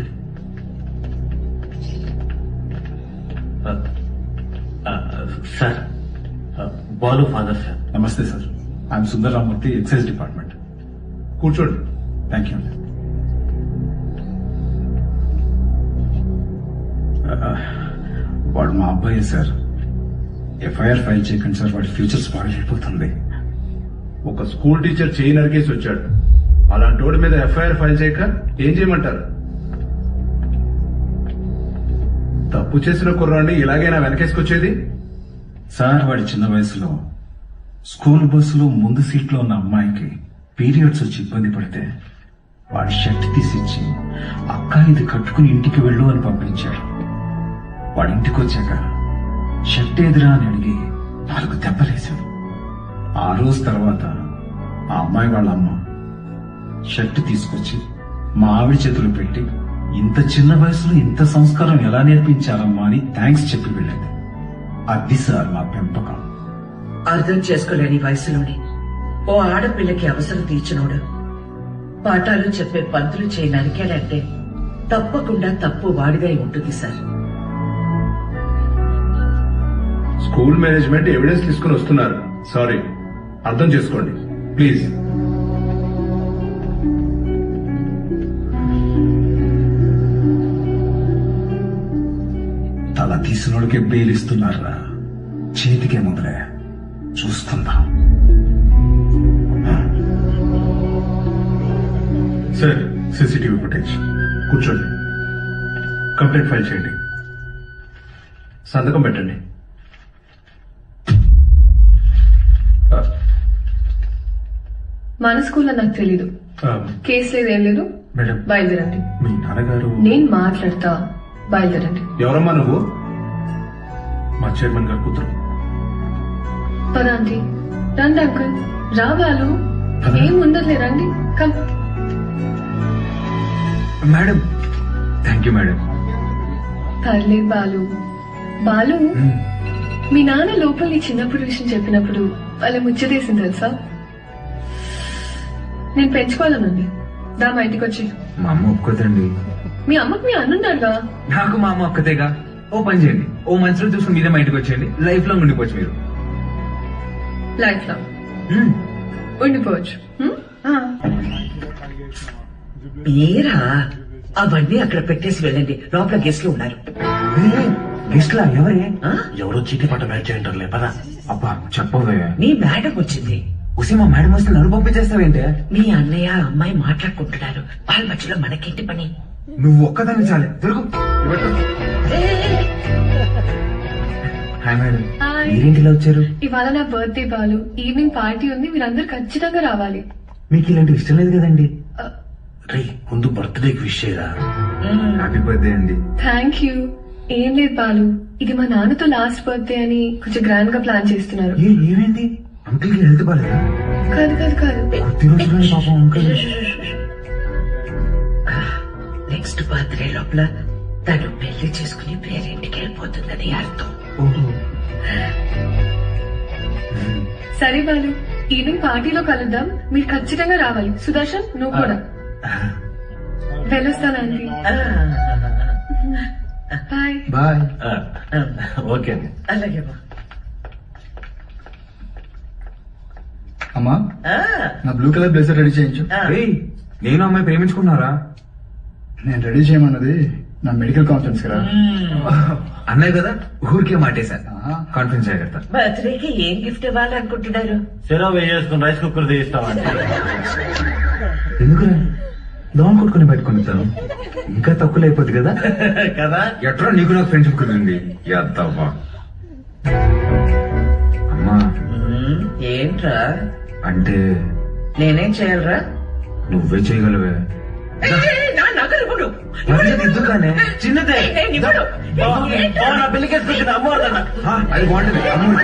Sir Balu father sir. Namaste sir, I'm Sundar Ramurthy, excise department. కూర్చోండి. Thank you. వాడు మా అబ్బాయి సార్. ఎఫ్ఐఆర్ ఫైల్ చేయకండి సార్, వాడి ఫ్యూచర్ స్పాయిల్ అయిపోతుంది. ఒక స్కూల్ టీచర్ చేయి నరికేసి వచ్చాడు. అలాంటి వాడి మీద ఎఫ్ఐఆర్ ఫైల్ చేయక ఏం చేయమంటారు? తప్పు చేసిన కుర్రాన్ని ఇలాగైనా వెనకేసుకొచ్చేది? సార్ వాడి చిన్న వయసులో స్కూల్ బస్సులో ముందు సీట్లో ఉన్న అమ్మాయికి పీరియడ్స్ వచ్చి ఇబ్బంది పడితే వాడి షర్ట్ తీసిచ్చి అక్క ఇది కట్టుకుని ఇంటికి వెళ్ళు అని పంపించాడు. వాడి ఇంటికి వచ్చాక షర్ట్ ఎదురా అని అడిగి 4 దెబ్బలేశాడు. ఆ రోజు తర్వాత ఆ అమ్మాయి వాళ్ళ అమ్మ షర్ట్ తీసుకొచ్చి మా ఆవిడ చేతులు పెట్టి ఇంత చిన్న వయసులో ఇంత సంస్కారం ఎలా నేర్పించారమ్మా అని థ్యాంక్స్ చెప్పి వెళ్ళింది. అది సార్ మా పెంపకం. అర్థం చేసుకోలేని వయసులోనే ఓ ఆడపిల్లకి అవసరం తీర్చినోడు పాఠాలు చెప్పే పంతులు చేయి నరికేలంటే తప్పకుండా తప్పు వాడిగా ఉంటుంది సార్. స్కూల్ మేనేజ్మెంట్ ఎవిడెన్స్ తీసుకుని వస్తున్నారు. సారీ, అర్థం చేసుకోండి ప్లీజ్. తల తీసినోడికే బెయిల్ ఇస్తున్నారా? చేతికే ముందరే చూసుకుందాం. Sir, CCTV footage. కూర్చోండి. కంప్లైంట్ ఫైల్ చేయండి. సంతకం పెట్టండి. మన స్కూల్లో నాకు తెలీదు. కేసు లేదు, ఏం లేదు. మేడం, బయలుదేరండి. మీ నాన్నగారు. నేను మాట్లాడతా, బయలుదేరండి. ఎవరమ్మా నువ్వు? మా చైర్మన్ గారు కూతురు. పదా ఆంటీ. రండి అంకుల్. రా బాలు. ఏం ఉండదులే, రండి. Come. Madam. Thank you madam. పర్లేదు బాలు. బాలు, మీ నాన్న లోపల నీ చిన్నప్పుడు విషయం చెప్పినప్పుడు వాళ్ళ ముచ్చటేసింది తెలుసా? నేను పెంచుకోవాలనుంది. దా మా ఇంటికి వచ్చి. మా అమ్మ ఒప్పుకోదండి. మీ అమ్మకు మీ అన్నున్నాడుగా. నాకు మా అమ్మ ఒక్కతేగా. ఓ పని చేయండి, ఓ మంచి రోజు చూసుకుని మీరే మా ఇంటికి వచ్చేయండి. లైఫ్ లాంగ్ ఉండిపోవచ్చు మీరు. Life long ఉండిపోవచ్చు. మీరా అవన్నీ అక్కడ పెట్టేసి వెళ్ళండి, లోపల గెస్ట్లు ఉన్నారు. గెస్ట్లా ఎవరే? ఎవరో చీటీ పట్ట మ్యాచ్ చేయంటారులే పదా. అబ్బా చెప్పవే. మీ మేడం వచ్చింది. ఉసి మా మేడం వస్తే నన్ను పంపించేస్తావేంటే? మీ అన్నయ్య అమ్మాయి మాట్లాడుకుంటున్నారు, వాళ్ళ మధ్యలో మనకేంటి పని? నువ్వు ఒక్కదాన్ని చాలే దొరుకు. Hi madam, hi. మీరేంటిలా వచ్చారు? ఇవాళ నా బర్త్డే బాలు, ఈవినింగ్ పార్టీ ఉంది, మీరందరూ ఖచ్చితంగా రావాలి. మీకు ఇలాంటి ఇష్టం లేదు కదండి. రే ముందు బర్త్డేకి విష్ చేయరా. హ్యాపీ బర్త్డే అండి. Thank you. ఏం లేదు బాలు, ఇది మా నాన్నతో లాస్ట్ బర్త్డే అని కొంచెం గ్రాండ్ గా ప్లాన్ చేస్తున్నారు. ఏమైంది? అంకుల్ కి హెల్త్ బాగాలేదా? కాదు కాదు కాదు, కొద్ది రోజులు పాపం అంకుల్. నెక్స్ట్ బర్త్డే లోపల తను పెళ్లి చేసుకుని పేరింటికి వెళ్ళిపోతుందని అర్థం. సరే బాలు, ఈవినింగ్ పార్టీలో కలుద్దాం, మీరు ఖచ్చితంగా రావాలి. సుదర్శన్ నువ్వు కూడా. వెళ్ళొస్తాను ఆంటీ. Bye bye. ఓకే అండి. అలాగే అమ్మా, నా బ్లూ కలర్ బ్లేజర్ రెడీ చేయించు. నేను అమ్మాయి ప్రేమించుకున్నారా? నేను రెడీ చేయమన్నది నా మెడికల్ కాన్ఫరెన్స్ కదా. అన్నయ్య కదా, ఊరికే మాటేశా. కాన్ఫరెన్స్ జాగ్రత్త. బర్త్డేకి ఏం గిఫ్ట్ ఇవ్వాలనుకుంటున్నారు? సిరా వేసుకుని రైస్ కుక్కర్ తీస్తామండి. ఎందుకురా దోమ కొట్టుకుని పెట్టుకుని ఇంకా తక్కువ అయిపోద్ది కదా కదా. ఎట్లా నీకు నాకు ఫ్రెండ్షిప్ కుదిరింది. యాదవ్వా. అమ్మా ఏంట్రా అంటే నేనేం చేయాలరా? నువ్వే చేయగలవే. నా నగలు ఇవ్వడు. ఎందుకనే చిన్నదే నేను ఇవ్వడు. నా పెళ్లికేసుకొచ్చిన అమ్మవారు అది బాగుంటుంది. అమ్మ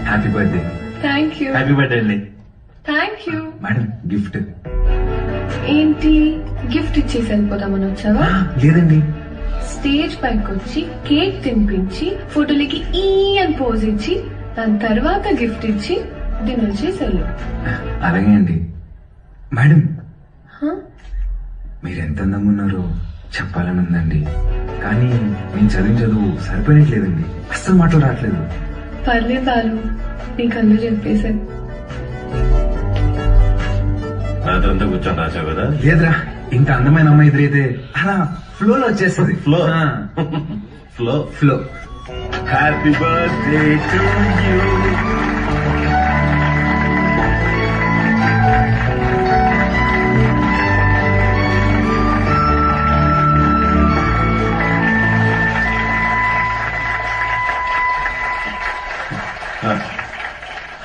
happy birthday. Thank you. Happy birthday అండి. Thank you. మేడం గిఫ్ట్ ఏంటి గిఫ్ట్ ఇచ్చేసి వెళ్ళిపోతామని వచ్చావా? లేదండి. స్టేజ్ పైకి వచ్చి కేక్ తినిపించి ఫోటోలకి ఈ అని పోజ్ ఇచ్చి దాని తర్వాత గిఫ్ట్ ఇచ్చి డిన్నర్ చేసి వెళ్ళు. అలాగే అండి. మేడం హ? మీరు ఎంత అందంగా ఉన్నారో చెప్పాలని ఉందండి, కానీ నేను చదివిన చదువు సరిపోయినట్లేదండి. అస్సలు మాటలు రావట్లేదు. పర్లేదు బాలు, నీ కళ్ళు చెప్పేశాను. రాత్రంతా కూర్చొని రాసావు కదా. లేదురా, ఇంత అందమైన అమ్మాయి ఎదురైతే అలా ఫ్లోలో వచ్చేస్తుంది. Flow flow flow. Happy birthday to you.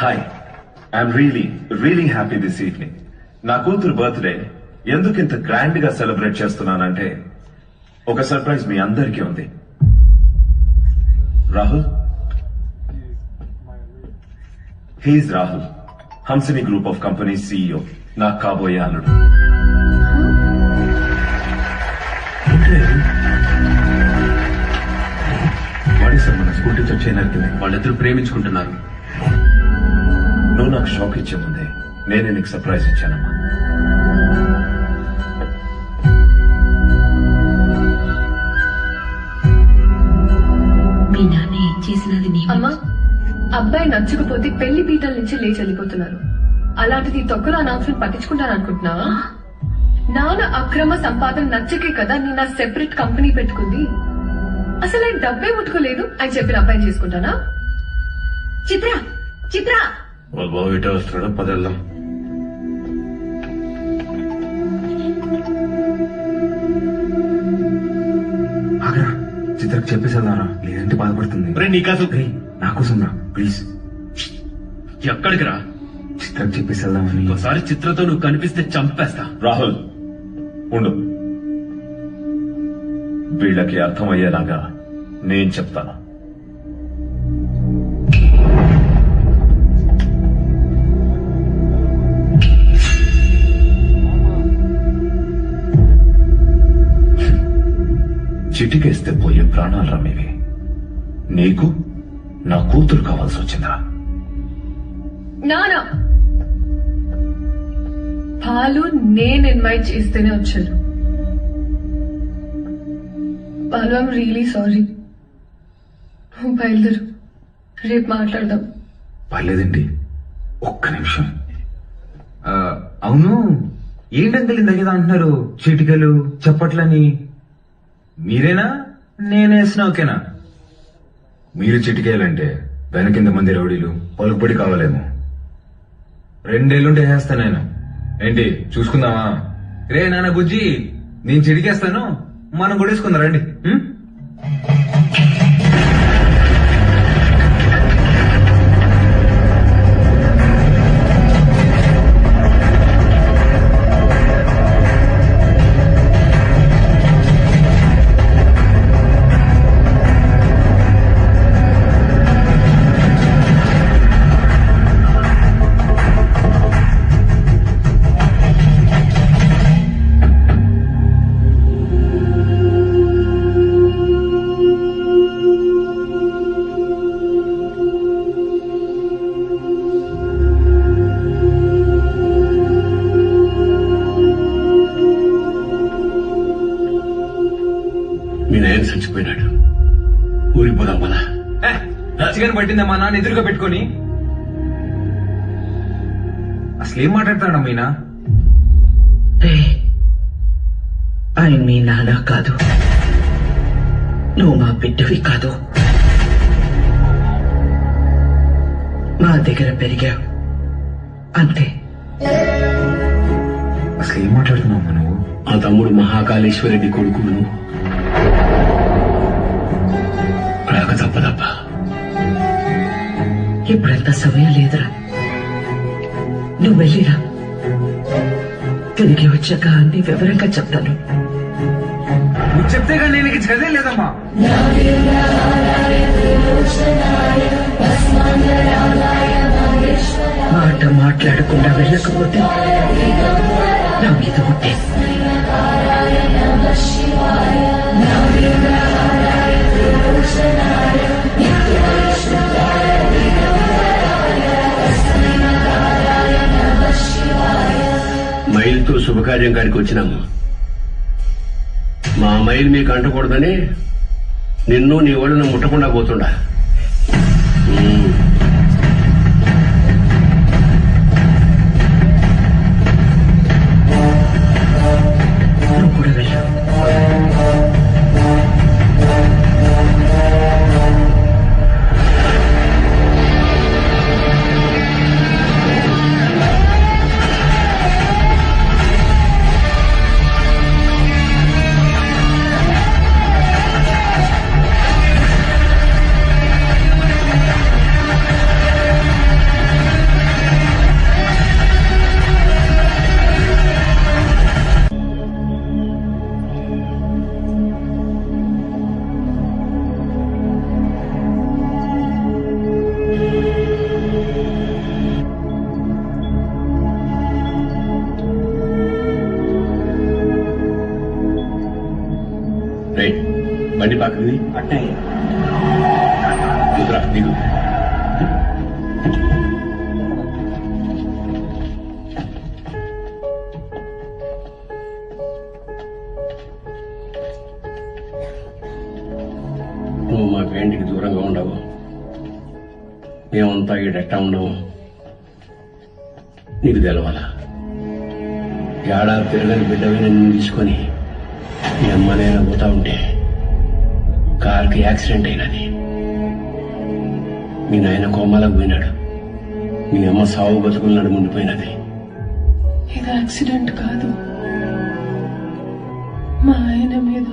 Hi, I'm really happy this evening. నా కూతురు బర్త్డే ఎందుకు ఇంత గ్రాండ్ గా సెలబ్రేట్ చేస్తున్నానంటే ఒక సర్ప్రైజ్ మీ అందరికీ ఉంది. Rahul, he is Rahul, Hamsini group of companies CEO, నాకు కాబోయే అల్లుడు. వాడే సార్ మన స్కూల్ టీచర్ చేయనరికి. వాళ్ళిద్దరు ప్రేమించుకుంటున్నారు. నువ్వు నాకు షాక్ ఇచ్చే ముందే నేనే నీకు సర్ప్రైజ్ ఇచ్చానమ్మా. మీ నాన్న ఏం చేసినది నీ అమ్మా, అబ్బాయి నచ్చకపోతే పెళ్లి పీటల నుంచి లేచి వెళ్ళిపోతున్నారు. అలాంటిది తొక్కలో అనౌన్స్మెంట్ పట్టించుకుంటాననుకుంటున్నావా? నాన్న అక్రమ సంపాదన నచ్చకే కదా నేను సెపరేట్ కంపెనీ పెట్టుకుంది. అసలు ఆయన డబ్బే ముట్టుకోలేదు, ఆయన చెప్పిన అబ్బాయిని చేసుకుంటానా? చిత్ర చిత్ర వాళ్ళ బాబు ఇటే వస్తున్నాడు, పదెళ్దాం. ఆగరా, చిత్రకు చెప్పేసేదారా, లేదంటే బాధపడుతుంది. నీకోసం నాకోసం రా ప్లీజ్. ఎక్కడికి రా? చిత్రకు చెప్పేసేద్దామని. ఒకసారి చిత్రతో నువ్వు కనిపిస్తే చంపేస్తా. రాహుల్ ఉండు, వీళ్ళకి అర్థమయ్యేలాగా నేను చెప్తాను. చిటికేస్తే పోయే ప్రాణాలు రమ్మేవి. నీకు నా కూతురు కావాల్సి వచ్చిందా? నానా పాలు నేను ఇన్వైట్ చేస్తేనే వచ్చారు. పాలు ఐమ్ రియలీ సారీ. నువ్వు బయలుదేరు, రేపు మాట్లాడదాం. పర్లేదండి, ఒక్క నిమిషం. అవును, ఏంటంటే ఇందాక అంటున్నారు చిటికలు చప్పట్లని. మీరేనా నేనేసిన ఓకేనా? మీరు చిటికేయాలంటే వెనకింత మంది రౌడీలు పలుకుబడి కావాలేమో. 2 ఏళ్ళుంటే వేస్తా నేను. ఏంటి చూసుకుందామా? రే నాన్న బుజ్జి, నేను చిటికేస్తాను, మనం కొడేసుకుందా రండి. మీ నాయన చచ్చిపోయినాడు, ఊరికి పోదాం పదా. చికెన్ పట్టిందా మా నాన్న ఎదురుగా పెట్టుకొని? అసలు ఏం మాట్లాడతాడా మీనా? ఆయన మీ నాన్న కాదు, నువ్వు మా బిడ్డవి కాదు. మా దగ్గర పెరిగావు అంతే. అసలు ఏం మాట్లాడుతున్నావు నువ్వు? ఆ తమ్ముడు మహాకాళేశ్వరెడ్డి కొడుకు నువ్వు. రాక తప్పదప్ప. ఇప్పుడంత సమయం లేదురా, నువ్వు వెళ్ళిరా. తిరిగి వచ్చాక అన్ని వివరంగా చెప్తాను. నువ్వు చెప్తే కానీ నేను నీకు చదివే లేదమ్మా. మాట మాట్లాడకుండా వెళ్ళకపోతే నా మీద ఉంటే మైలుతో శుభకార్యం కాడికి వచ్చినాము. మా మైలు మీకు అంటకూడదని నిన్ను నీ వాళ్ళను ముట్టకుండా పోతుండా. నువ్వు కూడా వెళ్ళు. బండి పక్కది అట్టే కుదరా దిగు. నువ్వు మా పేంటికి దూరంగా ఉండవు, మేమంతా ఈడెట్టా ఉండవు. నీకు తెలవాలా? ఏడాది తిరగని బిడ్డవి నిన్ను తీసుకొని మీ అమ్మనైనా పోతా ఉంటే కార్కి యాక్సిడెంట్ అయినది. మీ నాయన కోమాలకు పోయినాడు, మీ అమ్మ సావు బతుకులు నడుముండిపోయినది. ఇది యాక్సిడెంట్ కాదు, మా ఆయన మీద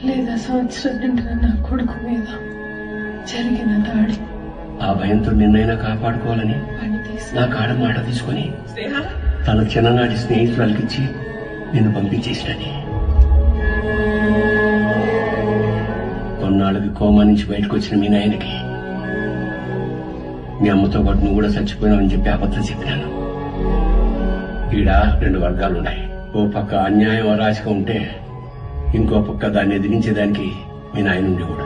లేదా సంవత్సరం నిండిన నా కొడుకు మీద జరిగిన దాడి. ఆ భయంతో నిన్నైనా కాపాడుకోవాలని నా కాడ మాట తీసుకుని తన చిన్ననాటి స్నేహితురాలకిచ్చి నిన్ను పంపించేసినని. కొన్నాళ్ళకి కోమా నుంచి బయటకు వచ్చిన మీ నాయనకి మీ అమ్మతో పాటు నువ్వు కూడా చచ్చిపోయినావని చెప్పి అబద్ధం చెప్పినాను. ఈడ 2 వర్గాలున్నాయి. ఓ పక్క అన్యాయం అరాచకం ఉంటే ఇంకో పక్క దాన్ని ఎదిరించేదానికి మీ నాయన ఉండేవాడు.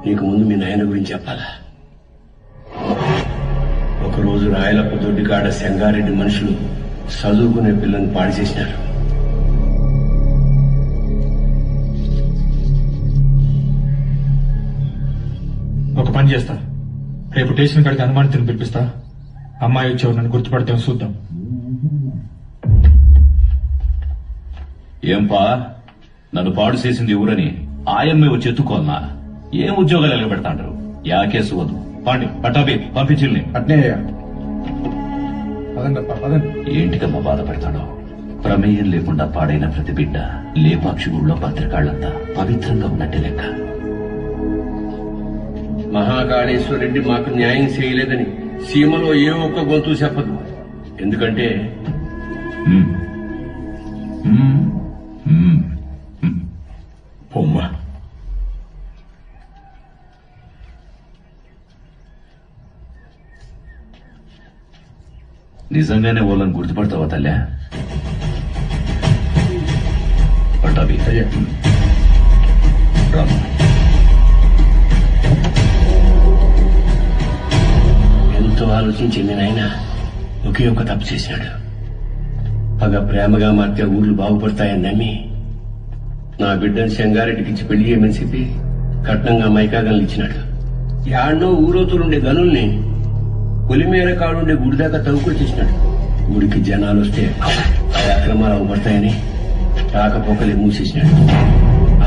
నీకు ముందు మీ నాయన గురించి చెప్పాలా? ఒకరోజు రాయలప్ప దొడ్డికాడ సంగారెడ్డి మనుషులు చదువుకునే పిల్లని పాడు చేసినారు. ఒక పని చేస్తా, రేపు స్టేషన్ కాడికి అనుమానితుని పిలిపిస్తా. అమ్మాయి వచ్చేవారు నన్ను గుర్తుపడితే చూద్దాం. ఏంపా నన్ను పాడు చేసింది ఎవరని ఆయమ్మే వచ్చి ఎత్తుకోన్నా? ఏం ఉద్యోగాలు ఎలగబెడతాంటారు? యా కేసు వద్దు. పాండి పట్టాబి పంపించిల్ని. అట్నే ఏంటికమ్మా బాధపడతాడో? ప్రమేయం లేకుండా పాడైన ప్రతి బిడ్డ లేపాక్షి గుళ్ళో భద్రకాళ్లంతా పవిత్రంగా ఉన్నట్టే లెక్క. మహాకాళేశ్వరరెడ్డి మాకు న్యాయం చేయలేదని సీమలో ఏ ఒక్క గొంతు చెప్పదు. ఎందుకంటే పొమ్మ నిజంగానే వాళ్ళని గుర్తుపడతావా తల్లా? పట్టాబి రాము. ఎంతో ఆలోచించింది నాయన ఒకే ఒక తప్పు చేశాడు. పగ ప్రేమగా మార్తే ఊర్లు బాగుపడతాయని నమ్మి నా బిడ్డను సంగారెడ్డికిచ్చి పెళ్లి చేయమని చెప్పి కట్నంగా మైకాగల్ని ఇచ్చినాడు. యాడ్నో ఊరోతులుండే గనుల్ని పొలిమేర కాడుండే గుడి దాకా తవ్వుకొచ్చేసినాడు. గుడికి జనాలు వస్తే అక్రమాలు అవపడతాయని రాకపోకలే మూసేసినాడు.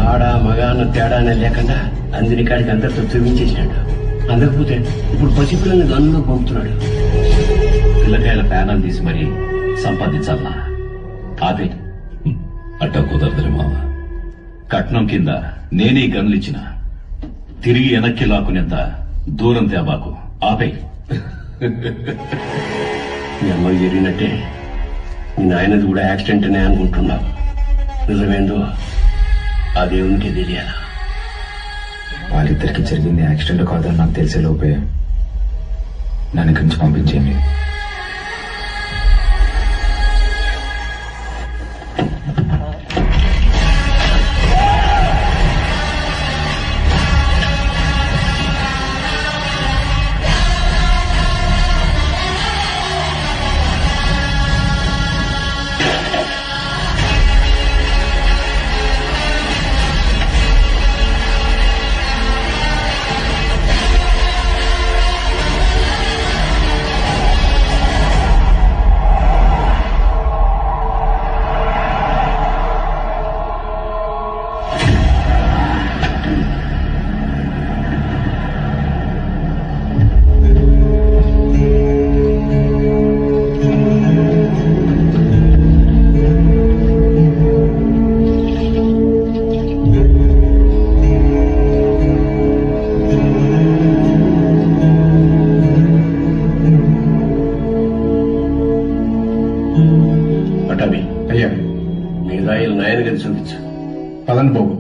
ఆడ మగ అన్న తేడానే లేకుండా అందిని కాడికి అందరితో చూపించేసినాడు. అందకపోతే ఇప్పుడు పసిపిల్లల్ని గనుల్లో పంపుతున్నాడు. పిల్లకాయల ప్యానల్ తీసి మరీ సంపాదించాలనా? ఆపే. అట్టా కుదరదులే మామ. కట్నం కింద నేనే గనులిచ్చిన తిరిగి వెనక్కి లాక్కునేంత దూరం తేబాకు. ఆపే. మీ అమ్మకి జరిగినట్టే మీ నాయనది కూడా యాక్సిడెంట్ అనే అనుకుంటున్నావు. నిజమేందో ఆ దేవునికి తెలియాలా? వాళ్ళిద్దరికి జరిగింది యాక్సిడెంట్ కాదని నాకు తెలిసే లోపే నన్ను ఇక్కడి నుంచి పంపించేయండి. అయ్యా మిగతా నాయన గది చూపించు. పదండి బాబు.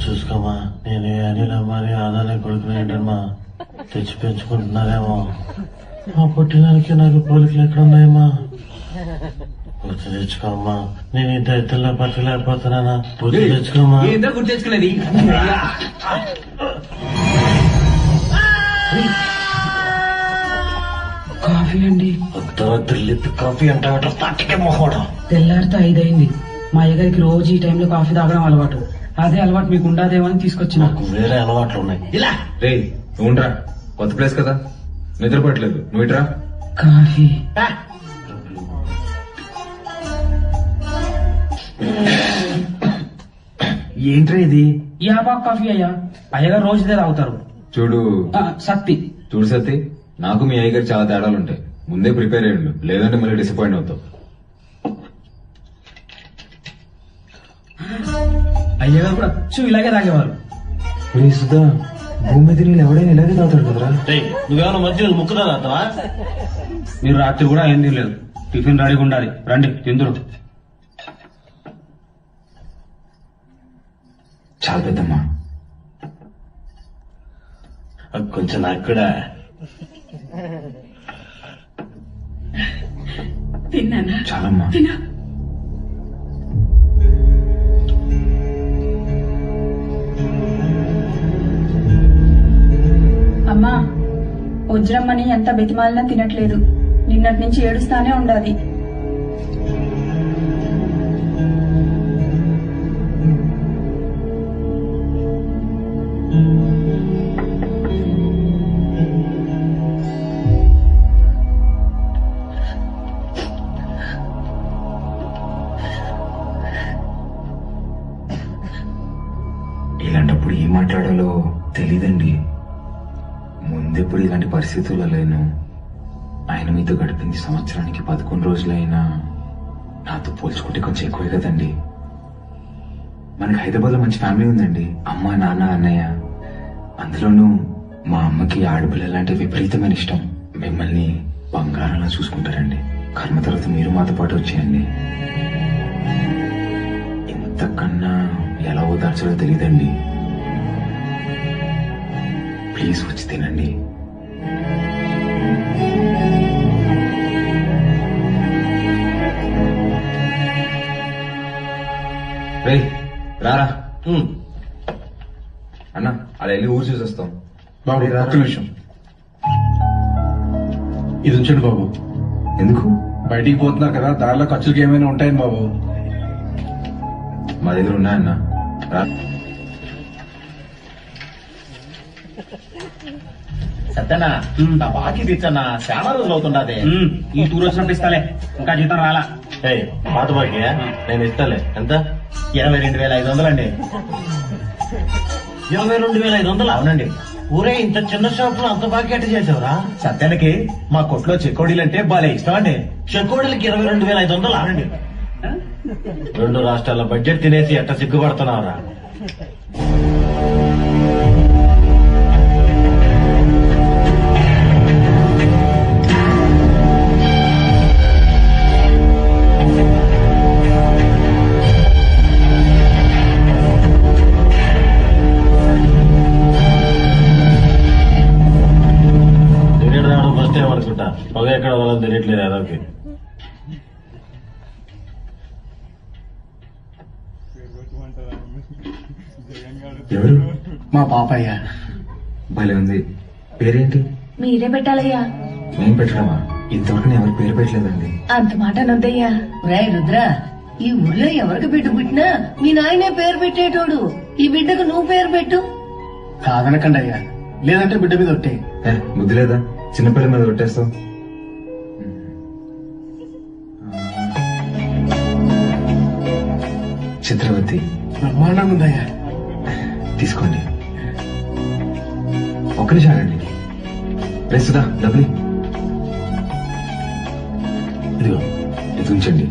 చూసుకోమా, నేను అనిలమ్మా అని ఆదాలే కొడుకునేంటమ్మా తెచ్చి పెంచుకుంటున్నారేమో. మా పుట్టినానికి నాకు పోలికలు ఎక్కడున్నాయమ్మా? గుర్తు తెచ్చుకోమ్మా. నేను ఇంత ఎత్తుల్లో బతకలేకపోతున్నానా? గుర్తు తెచ్చుకోమ్మా. గుర్తు తెచ్చుకునేది కాఫీ అండి. అర్ధరాత్రి కాఫీ అంటే తట్టకే మొహోడం. తెల్లారితో 5 అయింది. మా అయ్యగారికి రోజు ఈ టైంలో కాఫీ తాగడం అలవాటు. అదే అలవాటు మీకు ఉండదేమో అని తీసుకొచ్చిన. వేరే అలవాట్లు ఉన్నాయి. ఇలా రే నువ్వురా, కొత్త ప్లేస్ కదా, నిద్రపోవట్లేదు. నువ్వు ఇట్రా. కాఫీ ఏంట్రా ఇది? యాబాక్ కాఫీ అయ్యా. అయ్యగారు రోజు ఇదే తాగుతారు. చూడు సత్తి, చూడు సత్తి, నాకు మీ అయ్యగారు చాలా తేడాలు ఉంటాయి. ముందే ప్రిపేర్ అయ్యండు, లేదంటే మళ్ళీ డిసప్పాయింట్ అవుతావు. అయ్యగారు కూడా ఇలాగే తాగేవారు. సుధా, భూమి మీద నీళ్ళు ఎవడైనా ఇలాగే తాగుతాడు కదరా. నువ్వేమన్నా మధ్యలో ముక్కుదా తాగుతావా? మీరు రాత్రి కూడా ఏం తినలేదు. టిఫిన్ రెడీగా ఉండాలి, రండి తిందురు. చాలా పెద్దమ్మా. కొంచెం నాకు కూడా. తిన్నానా? చాలమ్మా. తిన్నా. అమ్మా, వజ్రమ్మని ఎంత బతిమాలినా తినట్లేదు. నిన్నటి నుంచి ఏడుస్తానే ఉండాలి. ఇలాంటప్పుడు ఏం మాట్లాడాలో తెలీదండి. ముందెప్పుడు ఇలాంటి పరిస్థితుల్లో లేను. ఆయన మీతో గడిపింది సంవత్సరానికి 11 రోజులైనా నాతో పోల్చుకుంటే కొంచెం ఎక్కువే కదండి. మనకి హైదరాబాద్ లో మంచి ఫ్యామిలీ ఉందండి. అమ్మ, నాన్న, అన్నయ్య. అందులోనూ మా అమ్మకి ఆడపిల్లలు అంటే విపరీతమైన ఇష్టం. మిమ్మల్ని బంగారంలా చూసుకుంటారండి. కర్మ తర్వాత మీరు మాతో పాటు వచ్చేయండి. ఇంతకన్నా ఎలా ఓదార్చాలో తెలియదండి. ప్లీజ్ వచ్చి తినండి. రే రారా అన్న, అలా వెళ్ళి ఊరు చూసి వస్తాం. బాబు ఒక్క నిమిషం, ఇది ఉంచండి బాబు. ఎందుకు? బయటికి పోతున్నా కదా, దారిలో ఖర్చులకి ఏమైనా ఉంటాయని బాబు. మా దగ్గర ఉన్నాయన్న. సత్యనా, నా బాకీ తీర్చన్నా, చాలా రోజులు అవుతుండదే. ఈ టూర్ వచ్చినప్పుడు ఇస్తాలే, ఇంకా జీతం రాలా. పాత బాకీ నేను ఇస్తాలే. ఎంత? 22,500 అండి. 22,500? అవునండి. ఊరే, ఇంత చిన్న షాప్ లో అంత బాకీ ఎట్ట చేసావురా? సత్యానికి మా కొట్లో చెకోడీలు అంటే బాలే ఇష్టం అండి. చెకోడీలకి 22,500? అవునండి. 2 రాష్ట్రాల బడ్జెట్ తినేసి ఎట్ట సిగ్గుపడుతున్నావురా? అనుకుంటా, పొగ ఎక్కడ వాళ్ళని తెలియట్లేదు అదొకటి. ఎవరు? మా పాపయ్య. భలే ఉంది. పేరేంటి? మీరే పెట్టాలయ్యా. మేం పెట్టడమా? ఇంతవరకు నేను ఎవరికి పేరు పెట్టలేదండి. అంత మాట అనొద్దయ్యా. రాయ్ రుద్ర, ఈ ఊర్లో ఎవరికి బిడ్డ పుట్టినా మీ నాయనే పేరు పెట్టేటోడు. ఈ బిడ్డకు నువ్వు పేరు పెట్టు. కాదనకండి అయ్యా, లేదంటే బిడ్డ మీద ఒట్టే. బుద్ధి లేదా? చిన్నపిల్ల మీద కొట్టేస్తావు. చిత్రవతి. బ్రహ్మాండంగా ఉందయ్యా. తీసుకోండి. ఒక్క నిమిషం అండి. సుధా, డబ్బులు ఇదిగో, ఇది ఉంచండి.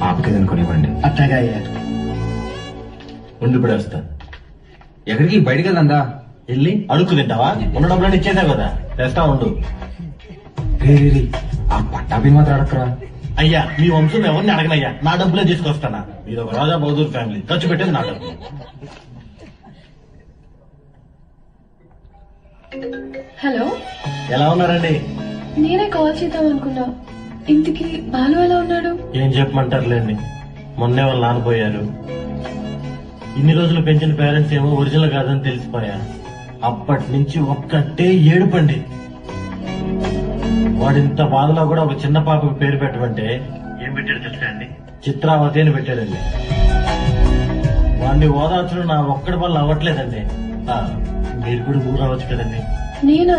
పాపకి ఏదైనా కొనివ్వండి. అట్టగా అయ్యా. ఉండి పడేస్తా. ఎక్కడికి? బయటికి వెళ్దా? వెళ్ళి అడుక్కు తింటావా? ఉన్న డబ్బులని ఇచ్చేసావు కదా, తెస్తా ఉండు. ఆ పట్టాభి మాత్రం అడగరా. అయ్యా, మీ వంశం ఎవరిని అడగనయ్యా, నా డబ్బులే తీసుకొస్తానా. ఇది ఒక రాజా బహదూర్ ఫ్యామిలీ, ఖర్చు పెట్టేది నా డబ్బు. హలో, ఎలా ఉన్నారండి? నేనే కాల్ చేద్దాం అనుకున్నా. ఇంటికి బాలు ఎలా ఉన్నాడు? ఏం చెప్పమంటారులేండి, మొన్నే వాళ్ళు నాన్నపోయారు. ఇన్ని రోజులు పెంచిన పేరెంట్స్ ఏమో ఒరిజినల్ కాదని తెలిసిపోయా. అప్పటి నుంచి ఒక్కటే ఏడుపండి. వాడింత బాధలో కూడా ఒక చిన్న పాపకు పేరు పెట్టమంటే ఏం పెట్టాడు తెలుసా అండి? చిత్రావతి అని పెట్టాడండి. వాడిని ఓదార్చడం నా ఒక్కడి వల్ల అవ్వట్లేదండి. మీరు కూడా ఊరు రావచ్చు కదండి. నేనా?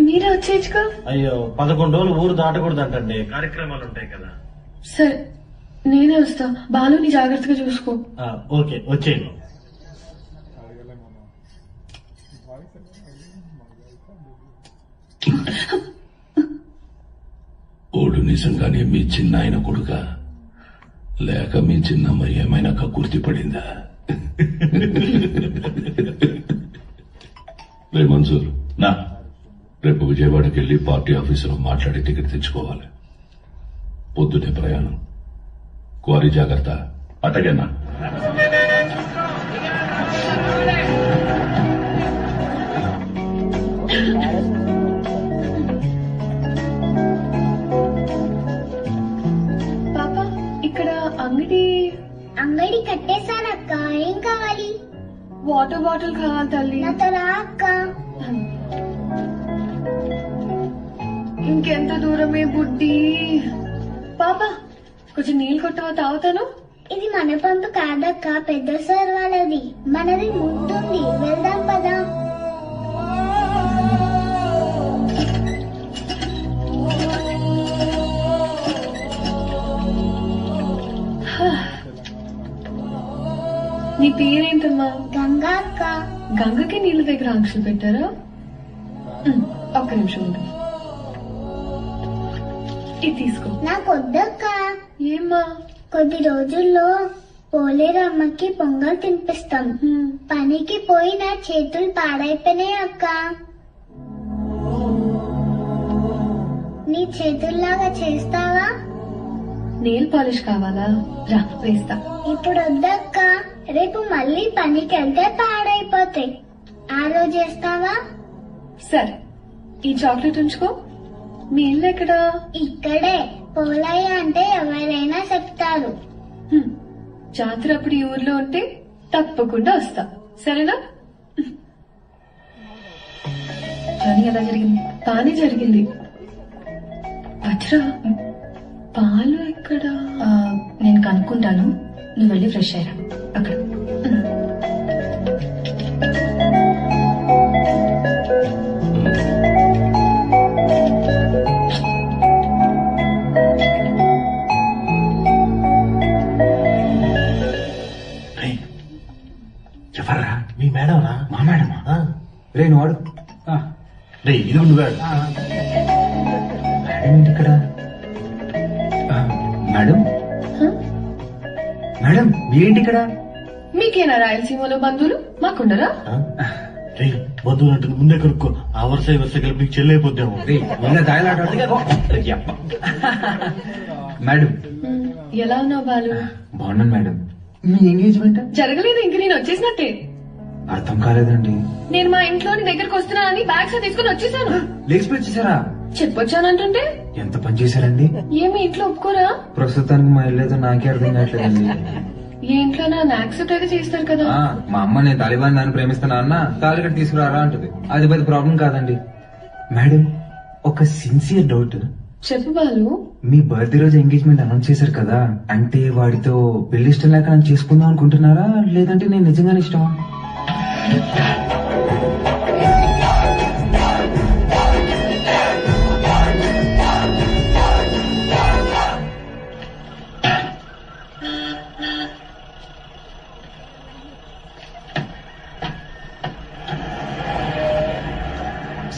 మీరే వచ్చేయచ్చుగా. అయ్యో, 11 రోజులు ఊరు దాటకూడదంటండి, కార్యక్రమాలు ఉంటాయి కదా. సరే, నేనే వస్తా. బాలుని జాగ్రత్తగా చూసుకో. ఓకే, వచ్చేయండి. ఓడు నిజంగానే మీ చిన్న ఆయన కొడుక, లేక మీ చిన్నమ్మ ఏమైనా కక్కుర్తి పడిందా? రే మన్సూర్, రేపు విజయవాడకి వెళ్లి పార్టీ ఆఫీసులో మాట్లాడి టికెట్ తెచ్చుకోవాలి. పొద్దుటే ప్రయాణం. క్వారీ జాగ్రత్త. అటగన్నా పాప ఇక్కడ అంగడి కట్టేశానక్క. ఏం కావాలి? వాటర్ బాటిల్ కావాలి తల్లి. నాతో రా అక్క. ఇంకెంత దూరమే బుడ్డి. పాప కొంచెం నీళ్ళు కొట్టవా, తాగుతాను. ఇది మన పంపు కాదక్క, పెద్ద సార్ వాళ్ళది. మనది ముందుంది, వెళ్దాం పదా. నీ పేరేంటమ్మా? గంగా అక్క. గంగకి నీళ్ళ దగ్గర ఆంక్షలు పెట్టారా? ఒక్క నిమిషం ఉండు. ఇది తీసుకో. నాకు వద్దక్క. ఏమ్మా? కొద్ది రోజుల్లో పోలేరమ్మకి పొంగల్ తినిపిస్తాం. పనికి పోయి నా చేతులు పాడైపోయినాయి అక్క. నీ చేతుల్లాగా చేస్తావా? నెయిల్ పాలిష్ కావాలా? రా వేస్తా. ఇప్పుడు వద్దక్క, రేపు మళ్ళీ పనికి వెళ్తే పాడైపోతాయి. ఆ రోజు చేస్తావా? సరే, ఈ చాక్లెట్ ఉంచుకో. మీ ఇల్లు ఎక్కడా? ఇక్కడే. పోలయ్య అంటే ఎవరైనా చెప్తారు. జాతర అప్పుడు ఈ ఊర్లో ఉంటే తప్పకుండా వస్తా, సరేనా? కానీ ఎలా జరిగింది? బానే జరిగింది. వజ్రా, పాలు ఎక్కడా? నేను కనుక్కుంటాను, నువ్వు వెళ్ళి ఫ్రెష్ అయ్యరా. అక్కడ ఎవర్రా? మీ మేడం రా. మా మేడమా? రే నువ్వు వాడు. రే ఇది నువ్వు మేడం ఏంటి ఇక్కడ? మేడం మేడం మీరేంటి ఇక్కడ? మీకేనా రాయలసీమలో బంధువులు? మాకుండరా? రే బంధువులు అంటుంది ముందే కనుక్కో. ఆ వరుస ఈ వరుస కలిపి మీకు చెల్లైపోద్దాము. మేడం ఎలా ఉన్నావు బాలు? బాగున్నాను మేడం. మీ ఎంగేజ్మెంట్ జరగలేదు, ఇంక నేను వచ్చేసినట్టే. అర్థం కాలేదండి. నేను మా ఇంట్లోని దగ్గరకు వస్తున్నానని బ్యాగ్స్ తీసుకుని వచ్చేసాను. లేచిపోయి వచ్చేసారా? చెప్పొచ్చానంటుంటే ఎంత పని చేశారండి? ఏమి ఇంట్లో ఒప్పుకోరా? ప్రస్తుతానికి మా ఇల్లు ఏదో నాకే అర్థం కావట్లేదండి. ఏ ఇంట్లో నన్ను యాక్సెప్ట్ అయితే చేస్తారు కదా. మా అమ్మ నేను తాలిబాన్ దాన్ని ప్రేమిస్తున్నా అన్న తాళి కట్టి తీసుకురారా అంటది. అది పెద్ద ప్రాబ్లం కాదండి. మేడం ఒక సిన్సియర్ డౌట్. చెప్పు బాలు. మీ బర్త్డే రోజు ఎంగేజ్మెంట్ అనౌన్స్ చేశారు కదా, అంటే వాడితో పెళ్లి ఇష్టం లేక నన్ను చేసుకుందాం అనుకుంటున్నారా, లేదంటే నేను నిజంగానే ఇష్టమా?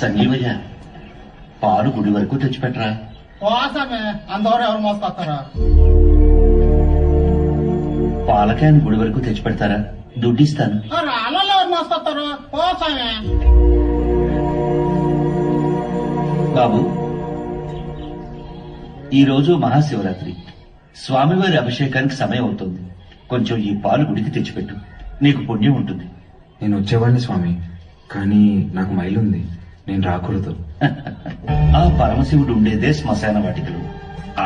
సంజీవయ్య, పాలు గుడి వరకు తెచ్చిపెట్టరా. కోసమే అందరూ ఎవరు మోసుకొస్తారా? పాలకాయని గుడి వరకు తెచ్చిపెడతారా? దుడ్డిస్తాను. రాళ్ళలో ఎవరు మోసుకొస్తారు? కోసమే. బాబు, ఈ రోజు మహాశివరాత్రి, స్వామివారి అభిషేకానికి సమయం అవుతుంది. కొంచెం ఈ పాలు గుడికి తెచ్చిపెట్టు, నీకు పుణ్యం ఉంటుంది. నేను వచ్చేవాడిని స్వామి, కానీ నాకు మైలుంది, నేను రాకూడదు. ఆ పరమశివుడు ఉండేదే శ్మశాన వాటికలు.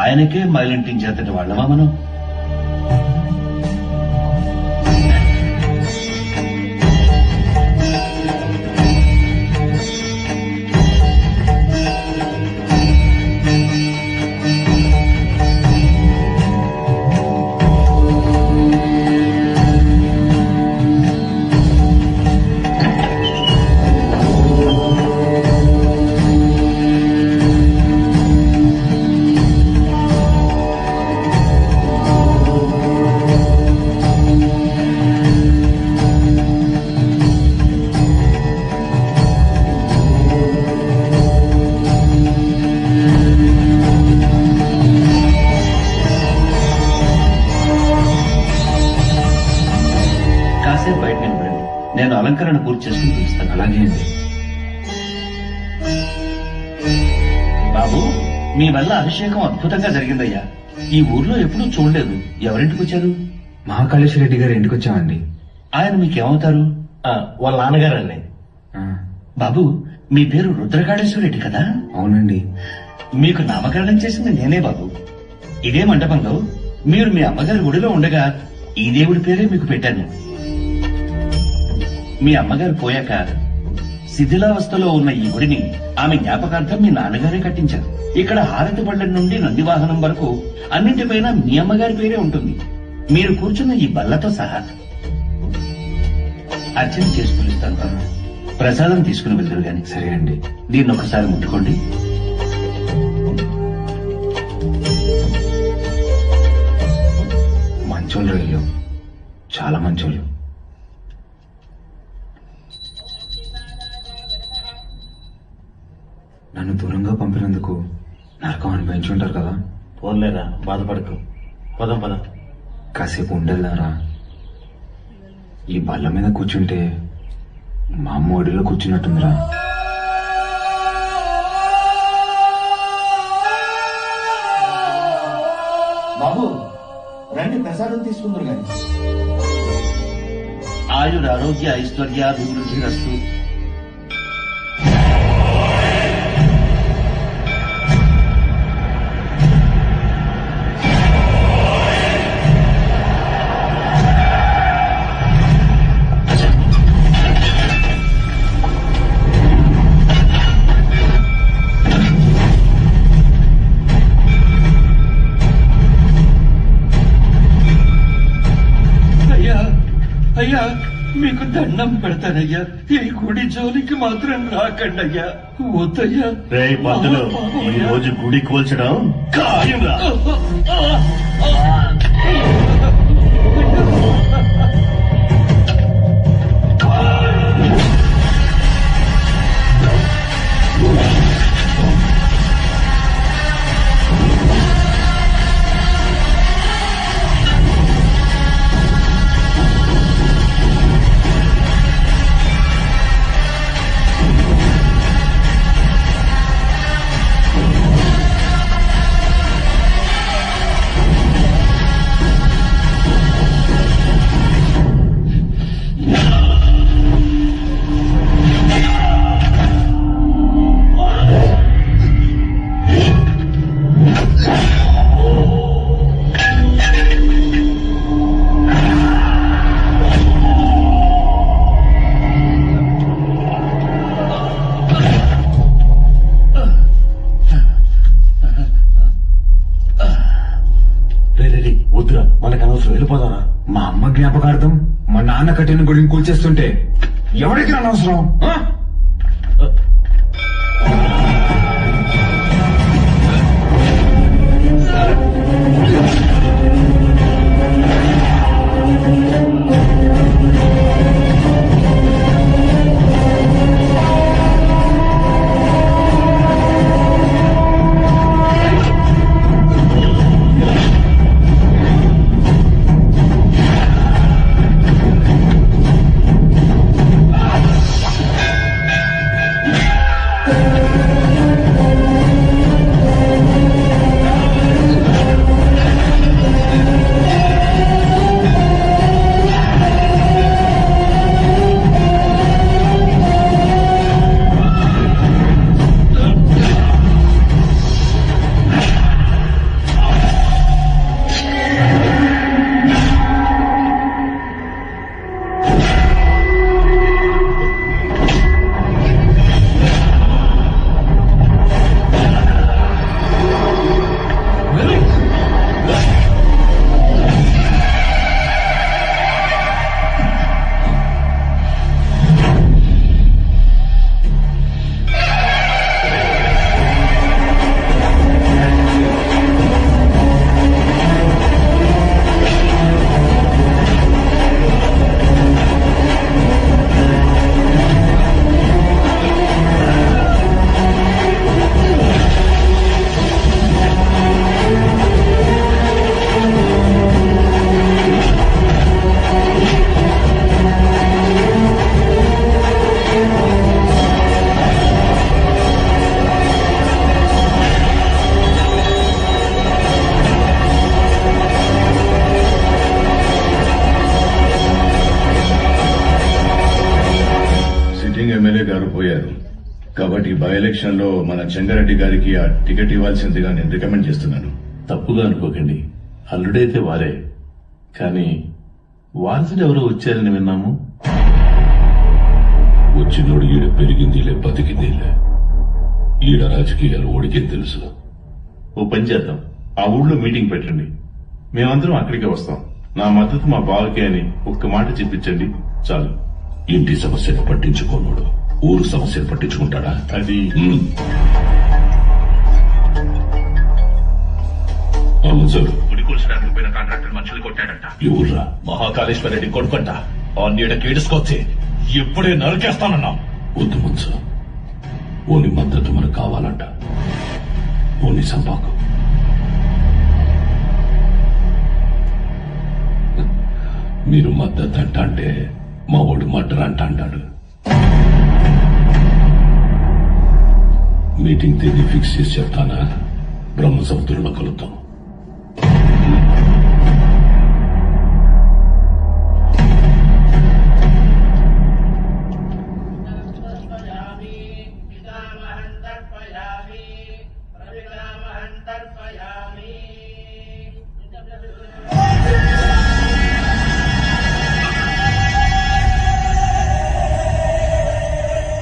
ఆయనకే మైలింటించేంతటి వాళ్ళమా మనం? నేను అలంకరణ పూర్తి చేసుకుని పిలుస్తాను. అలాగే అండి. బాబు, మీ వల్ల అభిషేకం అద్భుతంగా జరిగిందయ్యా. ఈ ఊర్లో ఎప్పుడూ చూడలేదు. ఎవరింటికి వచ్చారు? మహాకాళేశ్వర రెడ్డి గారు ఇంటికి వచ్చామండి. ఆయన మీకేమవుతారు? వాళ్ళ నాన్నగారండి. బాబు, మీ పేరు రుద్రకాళేశ్వర రెడ్డి కదా? అవునండి. మీకు నామకరణం చేసింది నేనే బాబు. ఇదే మండపంలో మీరు మీ అమ్మగారి గుడిలో ఉండగా ఈ దేవుడి పేరే మీకు పెట్టాను. మీ అమ్మగారు పోయాక శిథిలావస్థలో ఉన్న ఈ గుడిని ఆమె జ్ఞాపకార్థం మీ నాన్నగారే కట్టించారు. ఇక్కడ హారతి బళ్ళ నుండి నంది వాహనం వరకు అన్నింటిపైన మీ అమ్మగారి పేరే ఉంటుంది. మీరు కూర్చున్న ఈ బల్లతో సహా. అర్చన చేసుకునిస్తాను బాబు. ప్రసాదం తీసుకుని వెళ్తారు గాని. సరే అండి. దీన్ని ఒకసారి ముట్టుకోండి. మంచోళ్ళు అయ్యో, చాలా మంచోళ్ళు. నన్ను దూరంగా పంపినందుకు నరకం అనుభవించి ఉంటారు కదా. పోన్లేరా, బాధపడకు. పదం పద. కాసేపు ఉండేదారా. ఈ బల్ల మీద కూర్చుంటే మా అమ్మ ఒడిలో కూర్చున్నట్టుందిరా. బాబు రండి, ప్రసాదం తీసుకుందరు గాని. ఆయుర ఆరోగ్య ఐశ్వర్యాభివృద్ధి రస్తు. అయ్యా, మీకు దండం పెడతానయ్యా. ఈ గుడి జోలికి మాత్రం రాకండి అయ్యా. వద్దయ్యా. రే పంతులు, ఈ రోజు గుడి కూల్చడం ఖాయంరా. మా అమ్మ జ్ఞాపకార్థం మా నాన్న కట్టిన గుడిని కూల్చేస్తుంటే ఎవరికి అనవసరం? ఎమ్మెల్యే గారు పోయారు కాబట్టి బై ఎలక్షన్ లో మన చెంగారెడ్డి గారికి ఆ టికెట్ ఇవ్వాల్సిందిగా నేను రికమెండ్ చేస్తున్నాను. తప్పుగా అనుకోకండి, అల్లుడైతే వారే, కానీ వారసుడు ఎవరో వచ్చారని విన్నాము. వచ్చినోడు ఈడ పెరిగిందిలే బతికిందిలే. ఈడ రాజకీయాలు ఓడికేం తెలుసు. ఓ పని చేద్దాం, ఆ ఊళ్ళో మీటింగ్ పెట్టండి, మేమందరం అక్కడికే వస్తాం. నా మద్దతు మా బావకే అని ఒక్క మాట చెప్పించండి చాలు. ఇంటి సమస్యను పట్టించుకోనోడు ఊరు సమస్యను పట్టించుకుంటాడా? అది అవును సార్. పోయిన కాంట్రాక్టర్ మనుషులు కొట్టాడంట. ఎవర్రా? మహాకాళేశ్వర రెడ్డి కొడుకుంట. ఆ నీడ కీడుసుకొచ్చి ఇప్పుడే నరికేస్తానన్నా. వద్దు ముంచు, ఓని మద్దతు మనకు కావాలంట. ఓని సంపాకు. మీరు మద్దతు అంట అంటే మా వాడు మర్డర్ అంట అంటాడు. మీటింగ్ తేదీ ఫిక్స్ చేసి చెప్తానా? బ్రహ్మ సముద్రంలో కలుద్దాం.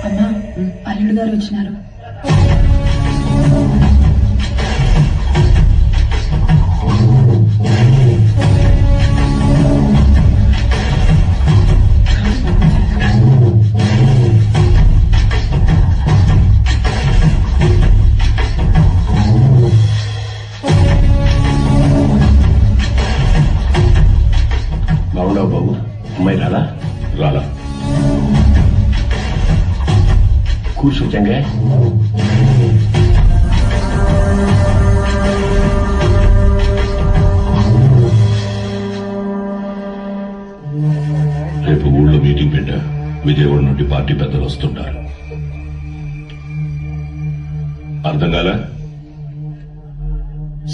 అమ్మా, అల్లుడు గారు వచ్చినారు. బాగున్నావు బాబు? అమ్మాయి రాలా? రాలా. కూర్చో చెంగా. రేపు ఊళ్ళో మీటింగ్ పెట్టా. విజయవాడ నుండి పార్టీ పెద్దలు వస్తుంటారు. అర్థం కాలా?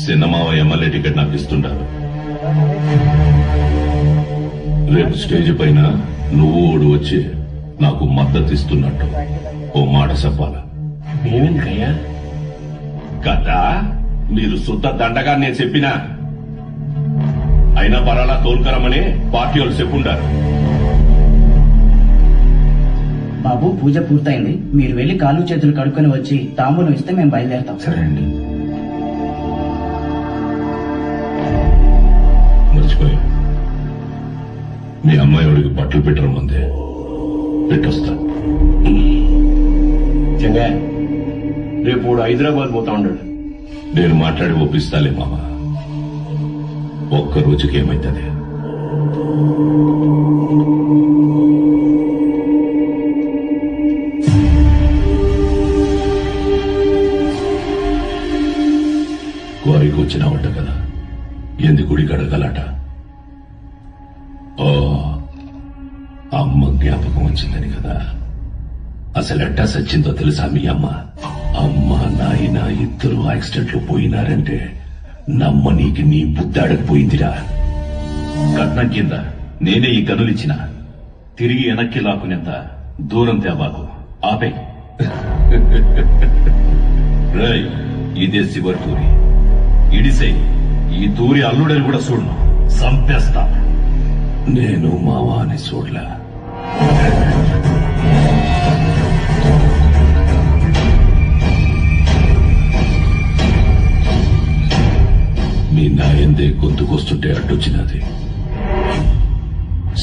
సినిమావ ఎమ్మెల్యే టికెట్ నాకు ఇస్తుంటారు. రేపు స్టేజ్ పైన నువ్వు ఓడు వచ్చి నాకు మద్దతు ఇస్తున్నట్టు ఓ మాట చెప్పాలా? మేమెందుకయ్యా? కదా మీరు శుద్ధ దండగా నేను చెప్పినా అయినా పరాలా తోలుకరమని పార్టీ వాళ్ళు చెప్పుంటారు. బాబు, పూజ పూర్తయింది. మీరు వెళ్లి కాళ్ళు చేతులు కడుక్కొని వచ్చి తాంబూలం ఇస్తే మేము బయలుదేరతాం. సరే అండి. మర్చిపోయా, మీ అమ్మాయి వాడికి బట్టలు పెట్టడం ముందే పెట్టొస్తా. చెంగా, రేపు వాడు హైదరాబాద్ పోతా ఉన్నాడు. నేను మాట్లాడి ఒప్పిస్తాలే మామ. ఒక్క రోజుకి ఏమైతుంది? క్వారీకి వచ్చినావంట కదా, ఎందుకు గుడి కడగలట? ఓ, అమ్మ జ్ఞాపకం వచ్చిందని కదా. అసలు ఎట్టా సచ్చిందో తెలుసా మీ అమ్మ? అమ్మ నాయన ఇద్దరు యాక్సిడెంట్ లో పోయినారంటే నమ్మనీకి నీ బుద్ధాడకపోయిందిరా. కట్నం కింద నేనే ఈ గనులిచ్చిన, తిరిగి వెనక్కి లాక్కునేంత దూరం తేబాకు. ఆపే. రై, ఇదే శివర్ తూరి. ఇడిసే ఈ తూరి అల్లుడని కూడా చూడను, సంపేస్తా. నేను మావా అని చూడలా. మీ నాయందే గొంతుకొస్తుంటే అడ్డొచ్చినది.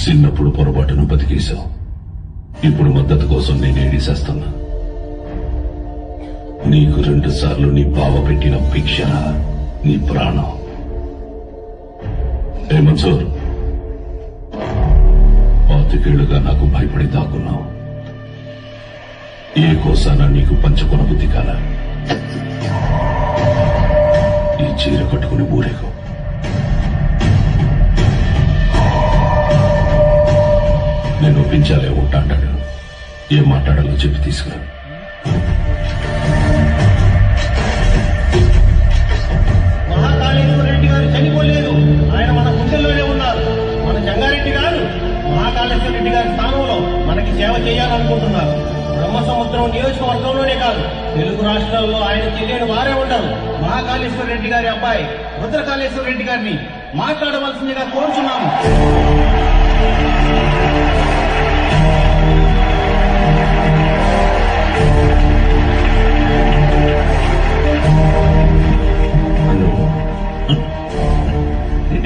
చిన్నప్పుడు పొరపాటును బతికేశావు. ఇప్పుడు మద్దతు కోసం నేను ఏడిసేస్తున్నా. నీకు 2 సార్లు నీ బావ పెట్టిన భిక్షణ నీ ప్రాణం. ఏ మన్సూర్, 25 ఏళ్లుగా నాకు భయపడి దాక్కున్నావు. ఏ కోసాన నీకు పంచుకొన బుద్ధి కాల? ఈ చీర కట్టుకుని ఊరేగు. నేను ఒప్పించాలే ఉంటా అంటాడు. ఏం మాట్లాడాలో చెప్పి తీసుకురా. మహాకాళేశ్వర రెడ్డి గారు చనిపోలేదు, ఆయన మన గుండెల్లోనే ఉన్నారు. మన జంగారెడ్డి గారు మహాకాళేశ్వర రెడ్డి గారి స్థానంలో మనకి సేవ చేయాలనుకుంటున్నారు. బ్రహ్మసముద్రం నియోజకవర్గంలోనే కాదు తెలుగు రాష్ట్రాల్లో ఆయన తెలియని వారే ఉండరు. మహాకాళేశ్వర రెడ్డి గారి అబ్బాయి రుద్రకాళేశ్వర రెడ్డి గారిని మాట్లాడవలసిందిగా కోరుచున్నాము.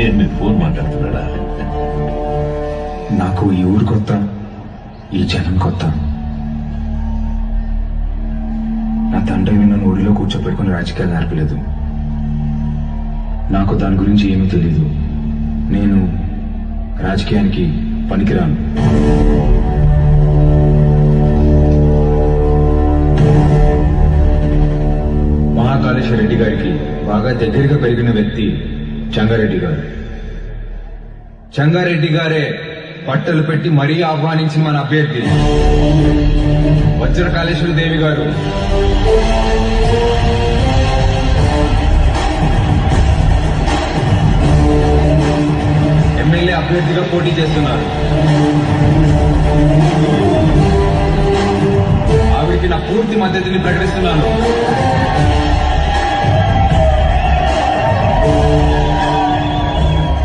నేను మీ ఫోన్ మాట్లాడుతున్నాడా? నాకు ఈ ఊరు కొత్త, ఈ జనం కొత్త. నా తండ్రి నన్ను ఊరిలో కూర్చోపెట్టుకుని రాజకీయాలు నేర్పలేదు. నాకు దాని గురించి ఏమీ తెలీదు. నేను రాజకీయానికి పనికిరాను. మహాకాళేశ్వర రెడ్డి గారికి బాగా దగ్గరగా పెరిగిన వ్యక్తి చెంగారెడ్డి గారు. చెంగారెడ్డి గారే పట్టలు పెట్టి మరీ ఆహ్వానించిన మన అభ్యర్థి వజ్రకాళేశ్వరి దేవి గారు. ఎమ్మెల్యే అభ్యర్థిగా పోటీ చేస్తున్నారు. ఆవిడికి నా పూర్తి మద్దతుని ప్రకటిస్తున్నాను.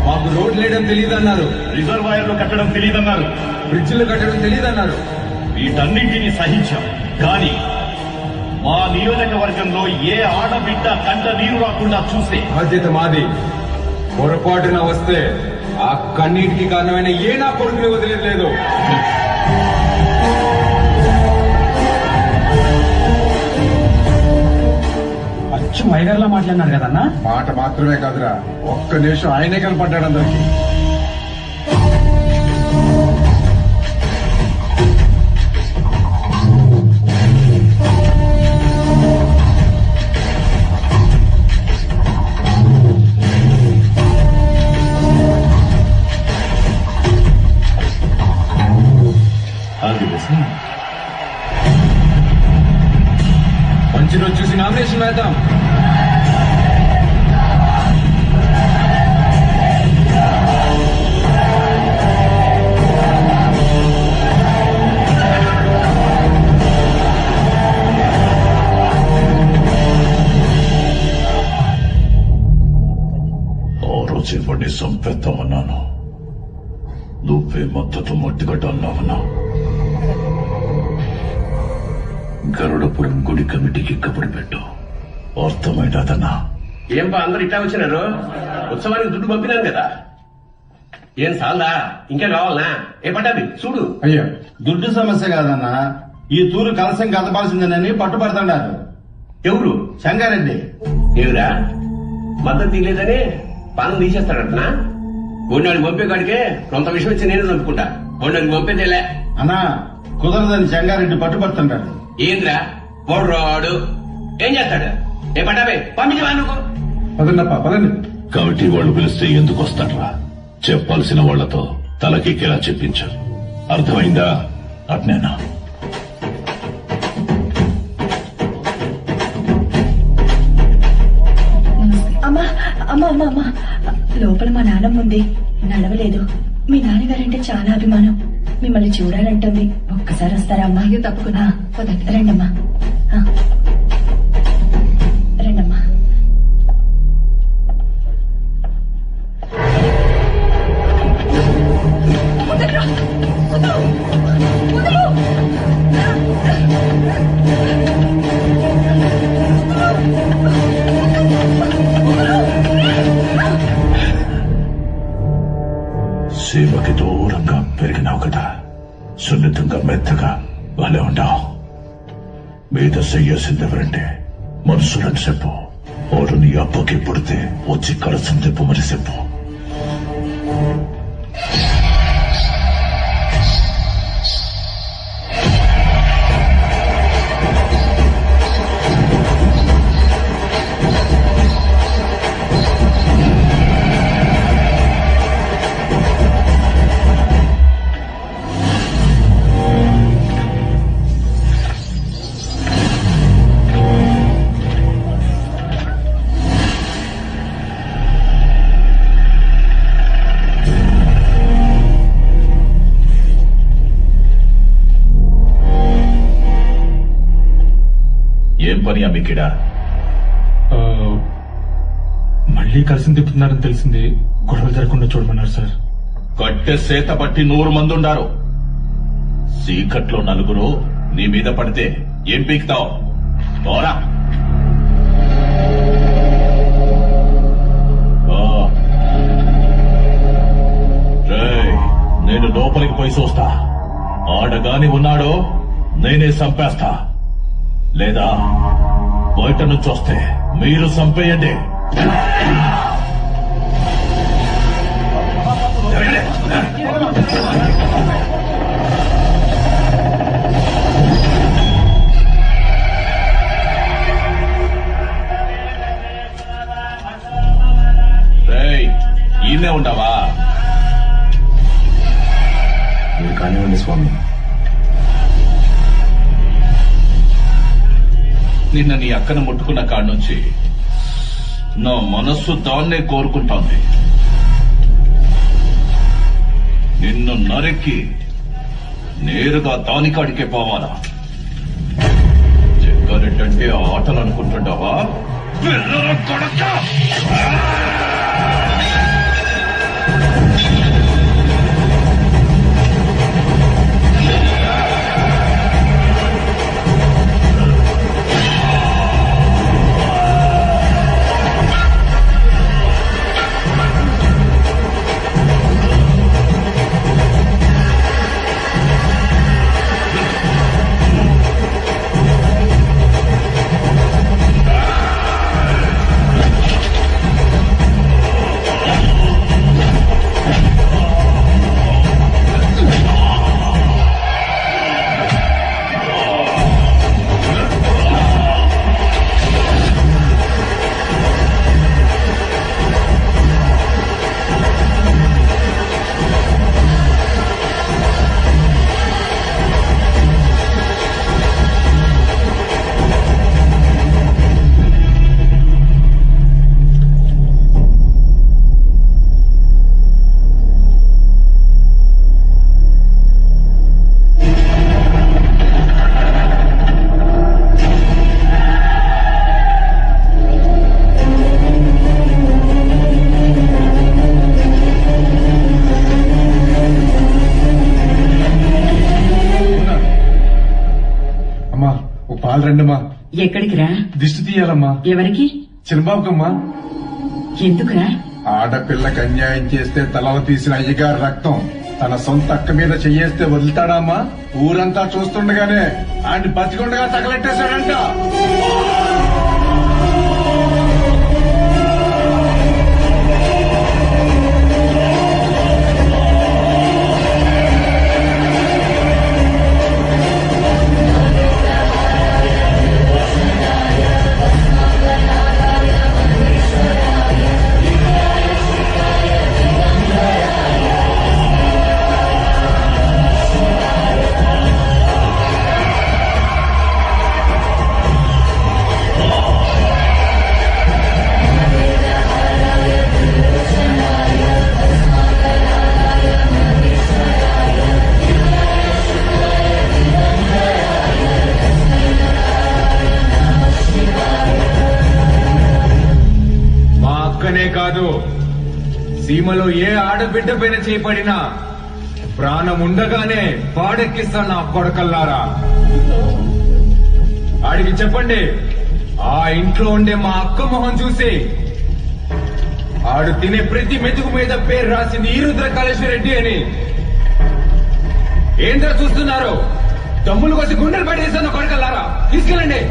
మాకు రోడ్లు వేయడం తెలియదన్నారు, రిజర్వాయర్లు కట్టడం తెలియదన్నారు, బ్రిడ్జిలు కట్టడం తెలియదన్నారు. వీటన్నింటినీ సహించాం. కానీ మా నియోజకవర్గంలో ఏ ఆడబిడ్డ కంట నీరు రాకుండా చూసే బాధ్యత మాది. పొరపాటున వస్తే ఆ కన్నీటికి కారణమైన ఏ నా కొడుకుని వదిలేదు. అచ్చు మైగర్లా మాట్లాడినాడు కదన్నా. మాట మాత్రమే కాదురా, ఒక్క నిమిషం ఆయనే కనపడ్డాడు అందరికి. మంచి రోజు చూసి నామినేషన్ వేద్దాం. ఆ రోజు ఇవ్వని సంపెత్తామన్నాను, నువ్వే మద్దతు మట్టిగడ్డన్నావన్నా. గరుడపురం గుడి కమిటీకి కబురు పెట్టు. అర్థమైనదన్నా? ఏం బా అందరు ఇట్లా వచ్చినారు? ఉత్సవానికి దుడ్డు పంపినాను కదా, ఏం సాల్దా? ఇంకా కావాలనా? ఏ పట్టాది చూడు. అయ్యో, దుడ్డు సమస్య కాదన్నా, ఈ తూరు కలసం కదపాల్సిందేనని పట్టుబడుతున్నారు. ఎవరు? శంగారెడ్డి. ఎవరా? మద్దతు తీయలేదని పాలన తీసేస్తాడటనా? బొండానికి పంపే కాడికే కొంత విషయం వచ్చి నేను నమ్ముకుంటా. బొండానికి పంపేదేలే అన్నా, కుదరదని శంగారెడ్డి పట్టుబడుతుంటాడు. ఏంద్రా వాడు రాడు ఏం చేస్తాడు? ఏ పట్టాబే పంపించవా నువ్వు? పదండప్ప పదండి. కమిటీ వాళ్ళు పిలిస్తే ఎందుకు వస్తాడ్రా? చెప్పాల్సిన వాళ్లతో తలకెక్కేలా చెప్పించారు. అర్థమైందా? అట్నేనా? అమ్మా అమ్మా అమ్మా అమ్మా, లోపల మా నాన్నమ్మ ఉంది, నడవలేదు. మీ నాన్నగారంటే చాలా అభిమానం, మిమ్మల్ని చూడాలంటుంది. ఒక్కసారి వస్తారా అమ్మా? అయ్యో తప్పకుండా. రండమ్మా, రండమ్మా. సీమకి దూరంగా పెరిగినావు కదా, సున్నితంగా మెత్తగా భలే ఉంటావు. మీద చెయ్యాల్సిందెవరంటే మనుషులని చెప్పు. వాడు నీ అబ్బకి పుడితే వచ్చి కలసం తెప్పమని చెప్పు. పని అమ్మికిడా? మళ్ళీ కలిసి తిప్పుతున్నారని తెలిసింది. గొడవలు జరగకుండా చూడమన్నారు సార్. కట్టె సేత బట్టి 100 మంది ఉండారు. చీకట్లో 4 నీ మీద పడితే ఏం పీకుతావు? పోరా. నేను లోపలికి పోయి చూస్తా. ఆడగాని ఉన్నాడో నేనే చంపేస్తా, లేదా బయట నుంచి వస్తే మీరు చంపేయండి. ఈయనే ఉండవా? మీరు కానివ్వండి స్వామి. నిన్న నీ అక్కను ముట్టుకున్న కాడి నుంచి నా మనస్సు దాన్నే కోరుకుంటోంది. నిన్ను నరికి నేరుగా దానికాడికే పోవాలా? జగ్గారెడ్డంటే ఆటలు అనుకుంటుంటావా? రండమ్మా. ఎక్కడికి రా? దిష్టి తీయాలమ్మా. ఎవరికి? చిన్నబాబుకమ్మా. ఎందుకురా? ఆడపిల్లకి అన్యాయం చేస్తే తలవ తీసిన అయ్యగారు రక్తం తన సొంత అక్క మీద చెయ్యేస్తే వదులుతాడామా? ఊరంతా చూస్తుండగానే ఆయన బతికొండగా తగలెట్టేశాడంట. కాదు, సీమలో ఏ ఆడబిడ్డ పైన చేపడినా ప్రాణం ఉండగానే పాడెక్కిస్తా నా కొడకల్లారా. ఆడికి చెప్పండి, ఆ ఇంట్లో ఉండే మా అక్క మొహం చూసి ఆడు తినే ప్రతి మెతుకు మీద పేరు రాసింది ఈరుద్ర కాళేశ్వరరెడ్డి అని. ఏంటో చూస్తున్నారు? తమ్ముళ్ళు వచ్చి గుండెలు పట్టేస్తాను కొడకల్లారా, తీసుకెళ్ళండి.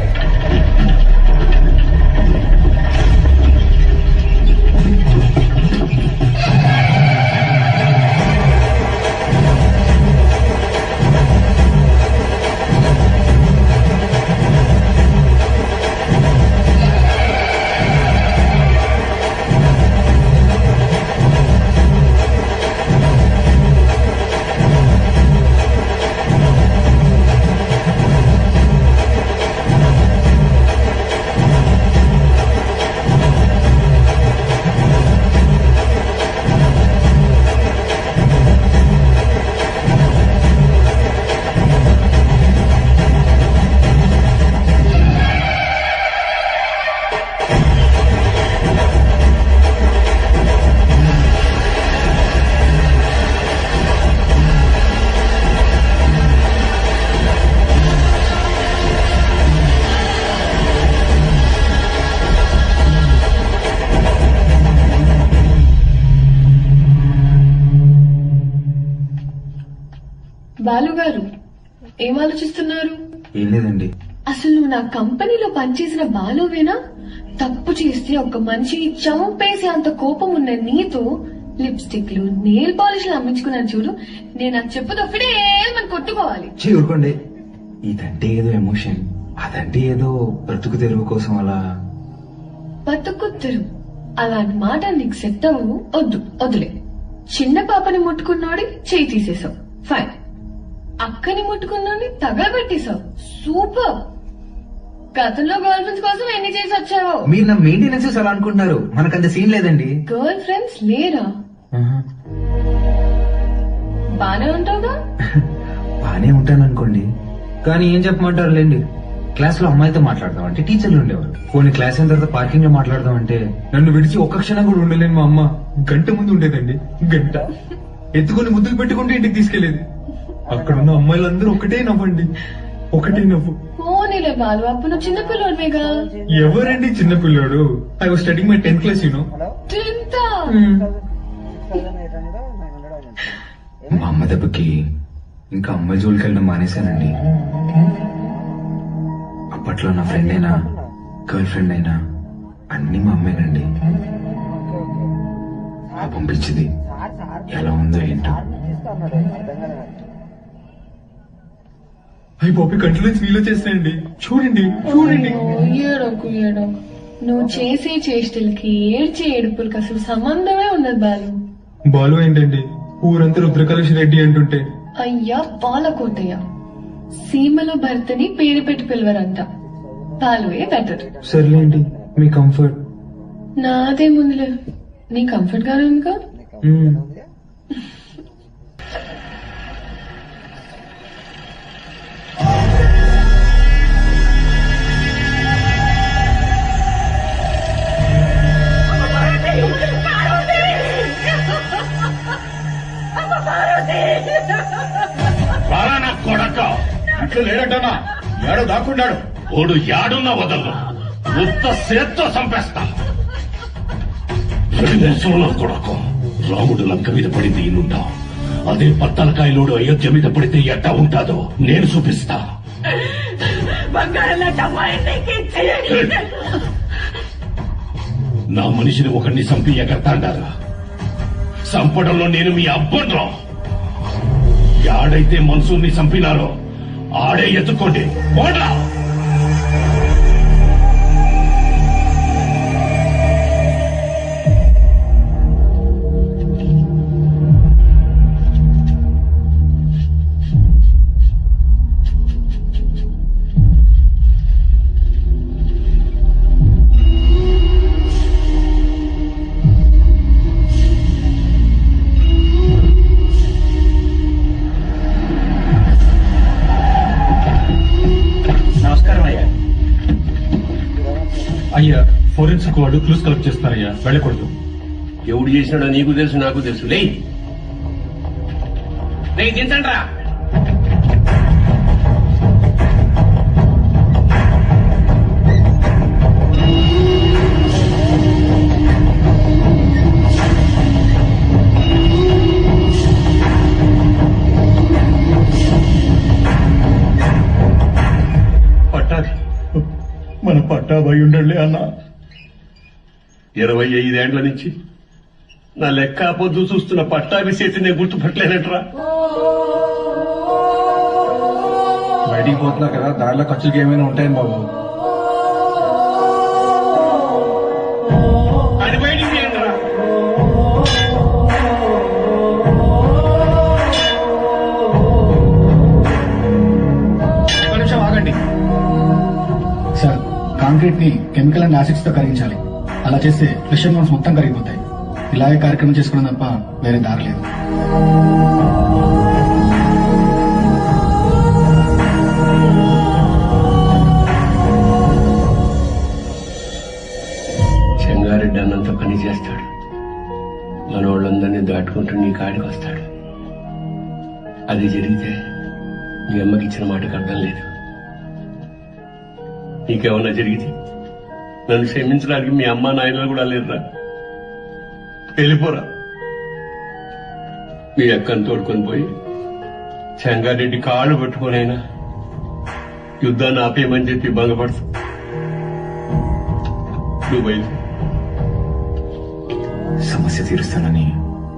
బాలు గారు ఏం ఆలోచిస్తున్నారు? ఏం లేదండి. అసలు నువ్వు నా కంపెనీలో పనిచేసిన బాలువేనా? తప్పు చేస్తే ఒక మనిషిని చంపేసి అంత కోపం ఉన్న నీతో లిప్స్టిక్లు నెయిల్ పాలిష్లు అమ్మించుకున్నాను చూడు. నేను ఆ చెప్పు తప్పిడే మనం కొట్టుకోవాలి. ఊరుకోండి. ఇదంటే ఏదో ఎమోషన్, అదంటే ఏదో బ్రతుకు తెరువు కోసం అలా. బతుకుతురు అలాంటి మాట నీకు సెట్ అవ్వు. వద్దులే. చిన్న పాపని ముట్టుకున్నాడు చేయి తీసేసావు, ఫైన్. అక్కని ముట్టుకున్నాడు తగలబెట్టేశావు, సూపర్. గతంలో గర్ల్ ఫ్రెండ్స్ కోసం ఎన్ని చేసి వచ్చావో. మీరు నా మెయింటెనెన్స్ అలా అనుకుంటున్నారు, మనకంత సీన్ లేదండి. గర్ల్ ఫ్రెండ్స్ లేరా? బానే ఉంటావుగా? బానే ఉంటాను అనుకోండి, కానీ ఏం చెప్పమంటారు లేండి. క్లాస్ లో అమ్మాయితో మాట్లాడదాం అంటే టీచర్లు ఉండేవారు. పోనీ క్లాస్ అయిన తర్వాత పార్కింగ్ లో మాట్లాడదాం అంటే నన్ను విడిచి ఒక్క క్షణం కూడా ఉండలేను. మా అమ్మ గంట ముందు ఉండేదండి, గంట ఎత్తుకుని ముద్దులు పెట్టుకుంటే ఇంటికి తీసుకెళ్లేది. అక్కడున్న అమ్మాయిలందరూ ఒకటే నవ్వండి, ఒకటే నవ్వు. పోనీలే బాలు, అప్పుడు నువ్వు చిన్నపిల్లోడివేగా. ఎవరండి చిన్నపిల్లోడు? I was studying my 10th class, you know. మా అమ్మ దెబ్బకి ఇంకా అమ్మాయి జోలికి వెళ్ళడం మానేశానండి. అప్పట్లో నా ఫ్రెండ్ అయినా గర్ల్ ఫ్రెండ్ అయినా అన్ని మా అమ్మేనండి. పంపించింది ఎలా ఉందో ఏంటో. అవి పాపి కంట్రోల్స్ మీలో చేస్తాయండి. చూడండి ఏడోకు. నువ్వు చేసే చేష్టలకి ఏడ్చే ఏడుపులకి అసలు సంబంధమే ఉండదు బాలు. బాలు ఏంటండి ఊరంతా రుద్రకలశ రెడ్డి అంటుంటే. అయ్యా బాలకోటయ్య. సీమలో భర్తని పేరు పెట్టి పిలవరంట, బాలువే బెటర్. సర్లేండి, మీ కంఫర్ట్. నాదే ముందులే, నీ కంఫర్ట్ గానే ఇంకా. కొడక ఇంట్లో లేడటనా? ఏడో దాక్కున్నాడు. ఓడు యాడున్నా వదలను, ఉత్త సేత్తో చంపేస్తా. కొడకు రాముడు లంక మీద పడింది ఈనుండా, అదే పత్తలకాయలోడు అయోధ్య మీద పడితే ఎట్టా ఉంటాదో నేను చూపిస్తా. నా మనిషిని ఒకరిని చంపి ఎగరతాండారా? చంపడంలో నేను మీ అబ్బన్రా. ఆడైతే మన్సూర్ని చంపినారో ఆడే ఎత్తుకోండి. పోడా అయ్యా, ఫోరెన్సిక్ వాళ్ళు క్లూస్ కలెక్ట్ చేస్తున్నారయ్యా, వెళ్ళకూడదు. ఎవడు చేసినాడో నీకు తెలుసు, నాకు తెలుసు. లే దించండి రా. మన పట్టాబాయి ఉండలే అన్న. 25 ఏండ్ల నుంచి నా లెక్క పొద్దు చూస్తున్న పట్టాభి చేతి నేను గుర్తుపట్టలేనట్రా. బయటికి పోతున్నా కదా, దారిలో ఖర్చులకి ఏమైనా ఉంటాయని బాబు. అది బయటికి ఏంట్రా? ఒక నిమిషం ఆగండి సార్. కాంక్రీట్ ని కెమికల్ అండ్ యాసిడ్స్ తో కరిగించాలి. అలా చేస్తే ప్రెషర్ నోట్స్ మొత్తం కరిగిపోతాయి. ఇలాగే కార్యక్రమం చేసుకోవడం తప్ప వేరే దారి లేదు. చెంగారెడ్డి అన్నంత పని చేస్తాడు, మన వాళ్ళందరినీ దాటుకుంటూ నీ కాడికి వస్తాడు. అది జరిగితే మీ అమ్మకి ఇచ్చిన మాటకు అర్థం లేదు. నీకేమన్నా జరిగితే నన్ను క్షమించడానికి మీ అమ్మ నాయనలు కూడా లేరురా. వెళ్ళిపోరా. మీ అక్కను తోడుకొని పోయి చెంగారెడ్డి కాళ్ళు పట్టుకునైనా యుద్ధాన్ని ఆపేయమని చెప్పి భంగపడుతూ నువ్వు బయలుదేరు. సమస్య తీరుస్తానని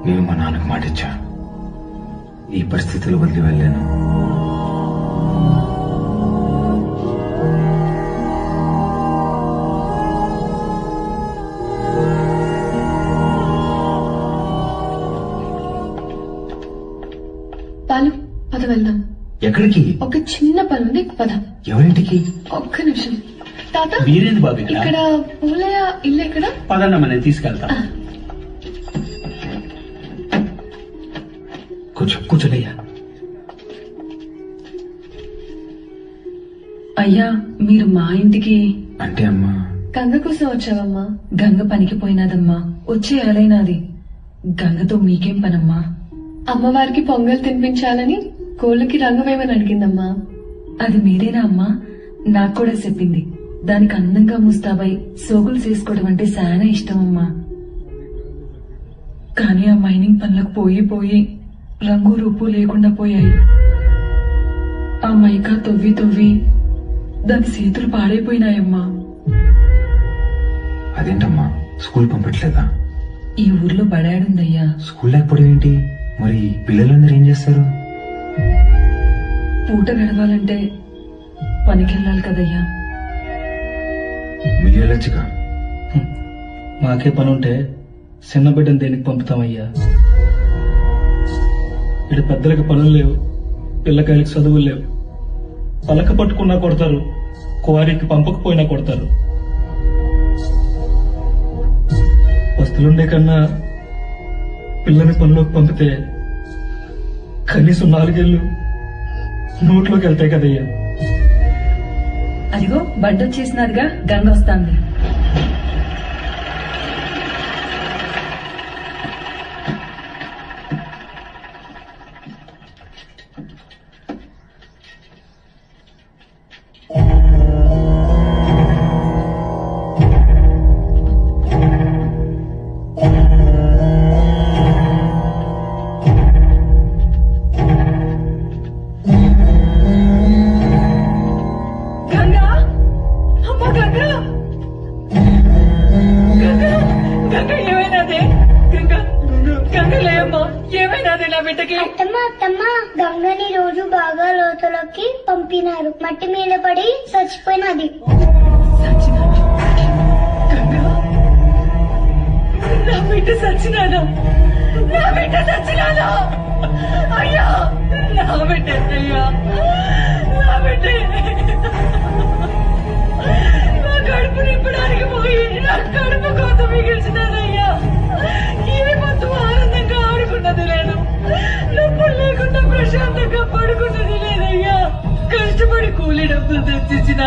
నేను మా నాన్నకు మాటిచ్చా. ఈ పరిస్థితులు వదిలి వెళ్ళాను. పాలు పద వెళ్దాం. ఎక్కడికి? ఒక చిన్న పని ఉంది, పద. ఎవరింటికి? ఒక్క నిమిషం. తాత మీరేంది బాబు ఇక్కడ? ఇక్కడ పూలయ్య ఇల్లు ఎక్కడ? పదన్నమ్మ నేను తీసుకెళ్తా. కూర్చోనయ్యా. అయ్యా మీరు మా ఇంటికి అంటే అమ్మా గంగ కోసం వచ్చావమ్మా? గంగ పనికి పోయినాదమ్మా, వచ్చే ఏలైనాది. గంగతో మీకేం పనమ్మా? అమ్మవారికి పొంగల్ తినిపించాలని కోళ్ళకి రంగు వేయమని అడిగిందమ్మా. అది మీరేనా అమ్మా? నాకు కూడా చెప్పింది. దానికి అందంగా ముస్తాబై సోకులు చేసుకోవడం అంటే చాలా ఇష్టం అమ్మా. కానీ ఆ మైనింగ్ పనులకు పోయి రంగు రూపు లేకుండా పోయాయి. ఆ మైకా తవ్వి దాని చేతులు పాడైపోయినాయమ్మా. అదేంటమ్మా, స్కూల్ పంపట్లేదా? ఈ ఊర్లో బడాడుందయ్యా. స్కూల్ లేకపోవడం ఏంటి? మరి పిల్లలందరూ ఏం చేస్తారు? పూట గడవాలంటే పనికెళ్ళాలి కదయ్యా. మీరెళ్ళొచ్చుగా. మాకే పని ఉంటే చిన్న బిడ్డను దేనికి పంపుతామయ్యా? ఇక్కడ పెద్దలకు పనులు లేవు, పిల్లకాయలకు చదువులు లేవు. పలక పట్టుకున్నా కొడతారు, క్వారీకి పంపకపోయినా కొడతారు. వస్తులుండే కన్నా పిల్లని పనిలోకి పంపితే కనీసం 4 ఏళ్ళు నోట్లోకి వెళ్తాయి కదయ్యా. అదిగో బడ్డొచ్చేసినదిగా, గంగ వస్తాంది. అత్తమ్మ గంగని రోజు బాగా లోతులోకి పంపినారు. మట్టి మీద పడి చచ్చిపోయినది. నా బిడ్డ సచ్చినాదా? నా బిడ్డ సచ్చినాదా? అయ్యా నా బిడ్డ అయ్యా, నా బిడ్డ నా కడుపు నింపడానికి పోయి నా కడుపు కోత మిగిల్చినానయ్యా. ఇవి మొత్తం ఆనందంగా ఆడుకున్నది లేదు, నొప్పులు లేకుండా ప్రశాంతంగా పడుకున్నది లేదయ్యా. కష్టపడి కూలీ డబ్బులు తెచ్చిచ్చిన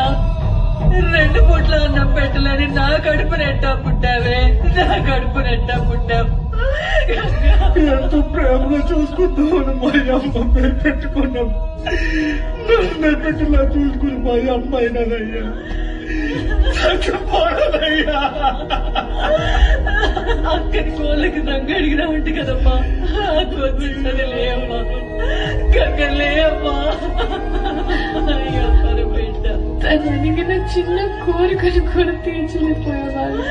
2 పూట్ల అన్నం పెట్టలేని నా కడుపు నెట్టా పుట్టావే, నా కడుపు నెట్టా పుట్టావు. ఎంతో ప్రేమగా చూసుకుందామని మా అమ్మ పేరు పెట్టుకున్నాం. నన్ను పెట్టిలా చూసుకుని మా అమ్మాయినయ్యా. అక్కడి కోళ్ళకి రంగు అడిగినా ఉంటే కదమ్మా, ఆ కోసినది లేమ్మా, గంగ లేమ్మా. అయ్యో మన బిడ్డ తను అడిగిన చిన్న కోరికను కూడా తీర్చలేకపోయేవాళ్ళు.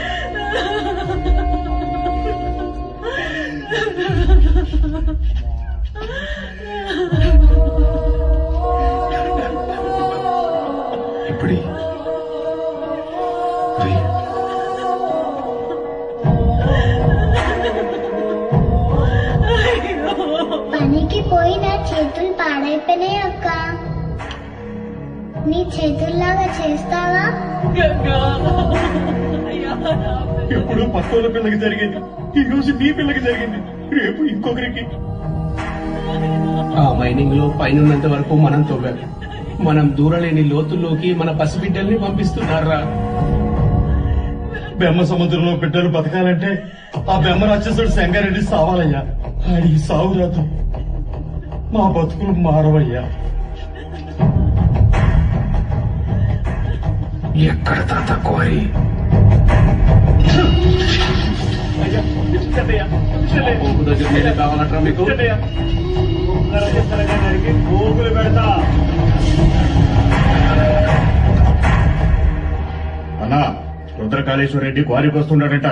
ఇప్పుడు పనికి పోయి నా చేతులు పాడైపోయినాయి అక్క. నీ చేతుల్లాగా చేస్తావా? ఎప్పుడు పక్కల పిల్లకి జరిగింది, ఈ రోజు నీ పిల్లకి జరిగింది, రేపు ఇంకొకరికి. ఆ మైనింగ్ లో పైనున్నంత వరకు మనం తవ్వాం. మనం దూరలేని లోతుల్లోకి మన పసిబిడ్డల్ని పంపిస్తున్నారా? బెమ్మ సముద్రంలో బిడ్డలు బతకాలంటే ఆ బెమ్మ రాక్షసుడు శంగారెడ్డి సావాలయ్యా. ఆడికి సావు రాదు, మా బతుకులు మారవయ్యా. ఎక్కడ తాత కోరి? కావాలంటారా మీకు? పోగులు పెడతా అన్నా రుద్రకాళేశ్వర రెడ్డి క్వారీకి వస్తున్నాడట.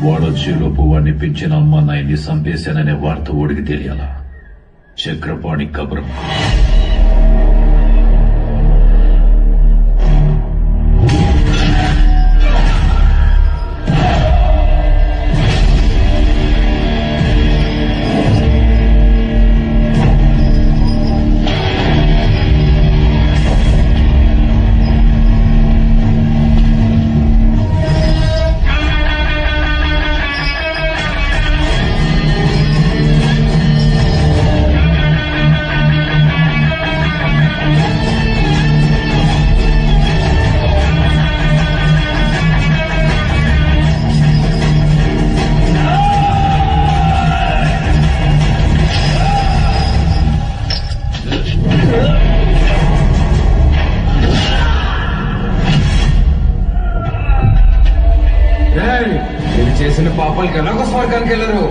వాడొచ్చేలోపు వాడిని పెంచిన అమ్మ నాయన్ని చంపేశాననే వార్త ఓడికి తెలియాలా? చక్రపాణి కబురం. మీరు చేసిన పాపాలకి ఎలాగో స్వర్గానికి వెళ్ళరు.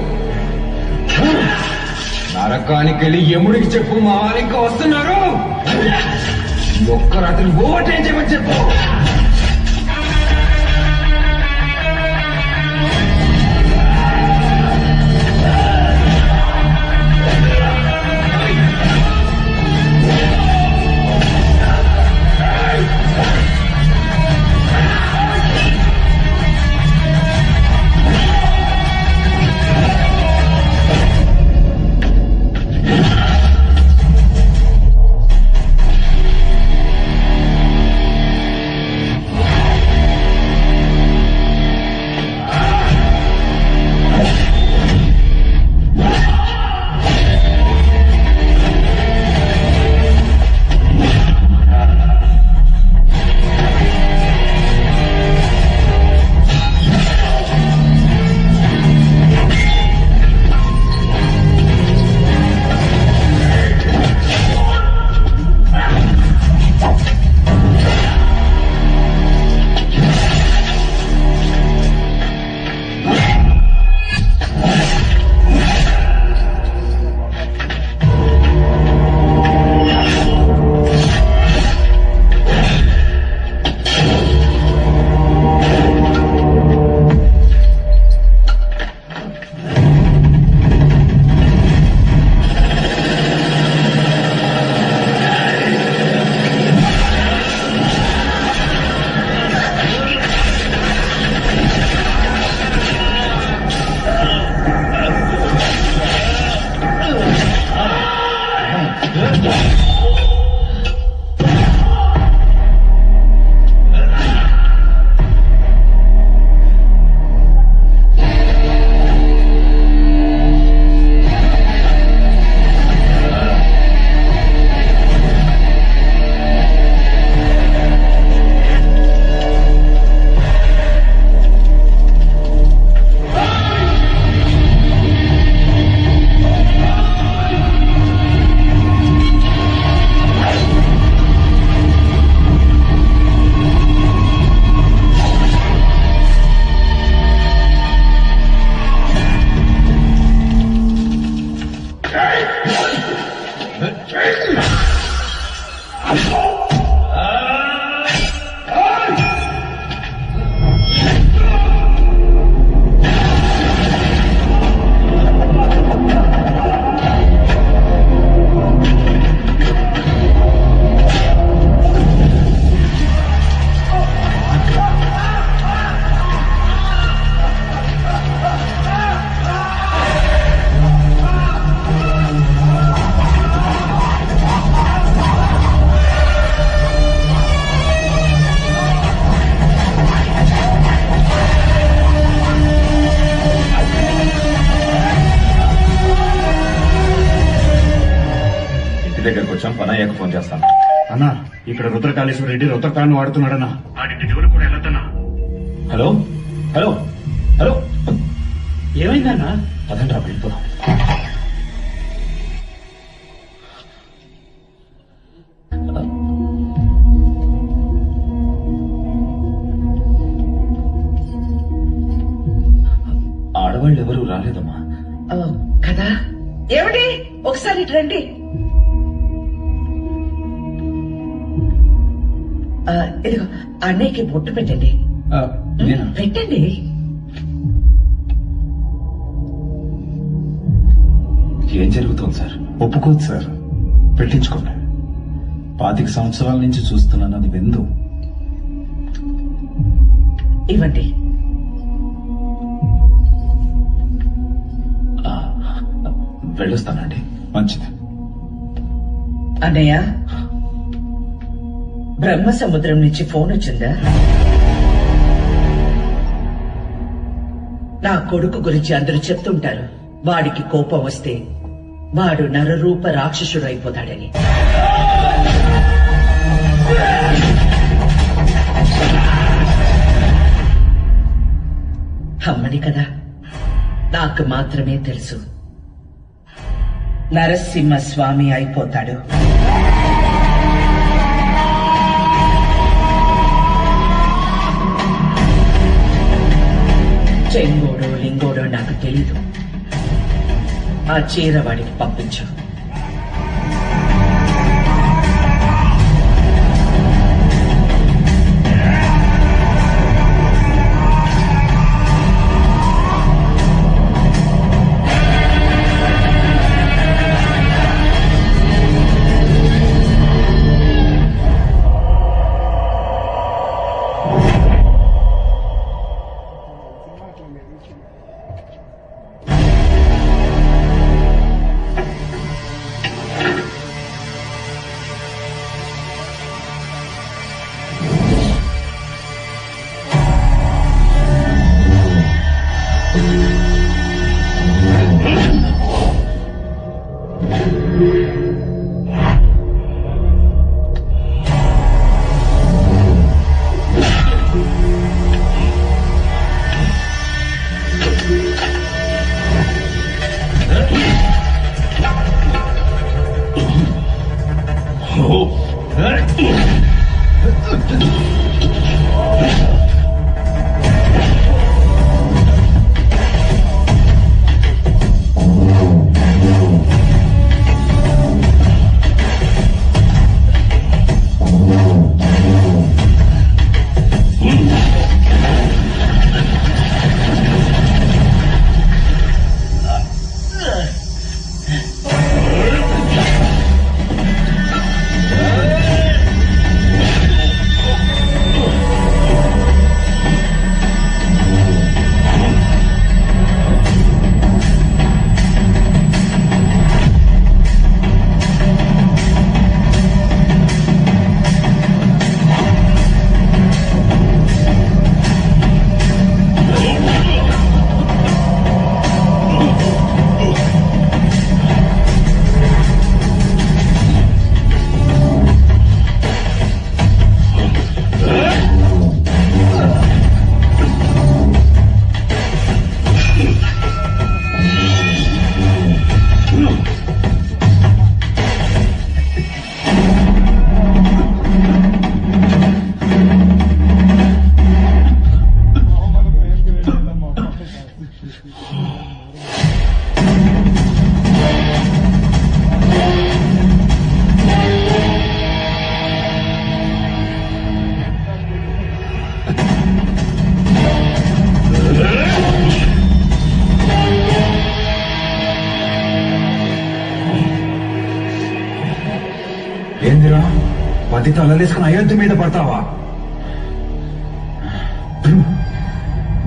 నరకానికి వెళ్ళి యముడికి చెప్పు మా వాళ్ళు ఇంకా వస్తున్నారు. ఒక్క రాత్రి ఓవర్ చేయమని చెప్పు. దగ్గరకు వచ్చాం. పనయ్యకు ఫోన్ చేస్తాను. అన్నా ఇక్కడ రుద్రకాళేశ్వర రెడ్డి రుద్రకాన్ని వాడుతున్నాడన్నా. వాడింటి జోలు కూడా వెళ్ళొద్దన్నా. హలో హలో హలో, ఏమైందన్నా? అదండి వెళ్ళిపోదాం. ఆడవాళ్ళు ఎవరు రాలేదమ్మా. కదా ఏమిటి ఒకసారి ఇటు రండి. ఇదిగో అన్నయ్యకి బొట్టు పెట్టండి. పెట్టండి. ఏం జరుగుతుంది సార్? ఒప్పుకోదు సార్, పెట్టించుకోండి. 25 సంవత్సరాల నుంచి చూస్తున్నాను, అది విందు. ఇవ్వండి. వెళ్ళొస్తానండి. మంచిది. అన్నయ్య, బ్రహ్మ సముద్రం నుంచి ఫోన్ వచ్చిందా? నా కొడుకు గురించి అందరూ చెప్తుంటారు, వాడికి కోపం వస్తే వాడు నరరూప రాక్షసుడు అయిపోతాడని. అమ్మని కదా, నాకు మాత్రమే తెలుసు. నరసింహస్వామి అయిపోతాడు. చెంగోడో లింగోడో నాకు తెలీదు. ఆ చీర వాడికి పంపించు. ఏందిరా 10 తలలేసుకుని అయోధ్య మీద పడతావా?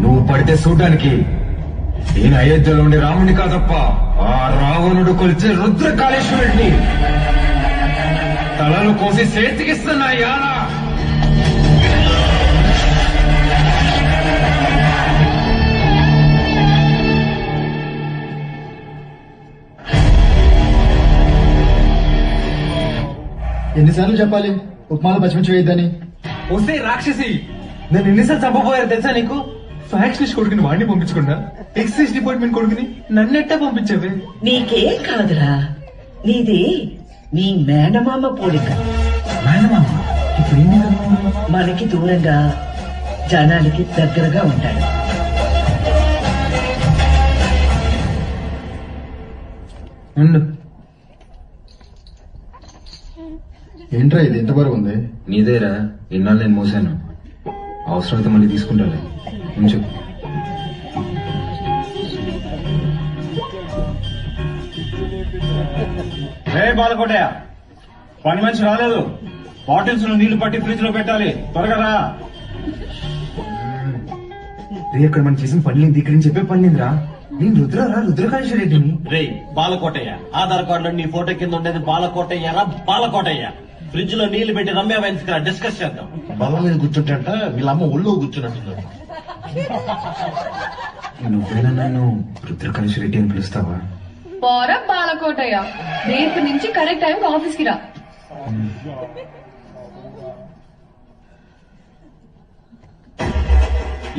నువ్వు పడితే చూడ్డానికి నేను అయోధ్యలో ఉండే రాముని కాదప్ప, ఆ రావణుడు కొలిచే రుద్రకాళేశ్వరుడిని. తలలు కోసి చేతికిస్తున్నా యాలా. ఎన్నిసార్లు చెప్పాలి ఉప్మాలు పచ్చిమిర్చి వేయద్దని? వస్తే రాక్షసి, నేను ఎన్నిసార్లు చంపబోయారు తెలుసా నీకు? ఫ్యాక్స్ లిస్ట్ కొడుకుని వాడిని పంపించకుండా ఎక్సైజ్ డిపార్ట్మెంట్ కొడుకుని నన్నెట్టా పంపించావే? నీకేం కాదురా, నీది నీ మేనమామ పోలిక. మేనమామ ఇప్పుడు మనకి దూరంగా జనాలకి దగ్గరగా ఉంటాడు. ఉండు, ఏంట్రా ఇది ఎంత బరువు ఉంది? నీదేరా, ఇన్నాళ్ళు నేను మోసాను. అవసరమైతే మళ్ళీ తీసుకుంటాలే. ఉంచు. రే బాలకోటయ్య, పని మనిషి రాలేదు. బాటిల్స్ లో నీళ్లు పట్టి ఫ్రిడ్జ్ లో పెట్టాలి, త్వరగా రా. రే, అక్కడ మనం చేసిన పని ఇక్కడ నుంచి చెప్పే పని లేదురా. నేను రుద్రకాళేశ్వర రెడ్డిని. రే బాలకోటయ్య, ఆధార్ కార్డులో నీ ఫోటో కింద ఉండేది బాలకోటయ్యరా? బాలకోటయ్య, ఫ్రిడ్జ్ లో నీళ్లు పెట్టి రమ్య వైన్స్ డిస్కస్ చేద్దాం. బల్ల మీద కూర్చుంటే వీళ్ళమ్మ ఒళ్ళు కూర్చున్నట్టుంది. నువ్వేనా నన్ను రుద్రకాళేశ్వర రెడ్డి అని పిలుస్తావా? పోరా బాలకోటయ్య, రేపు నుంచి కరెక్ట్ టైంకి ఆఫీస్ కి రా.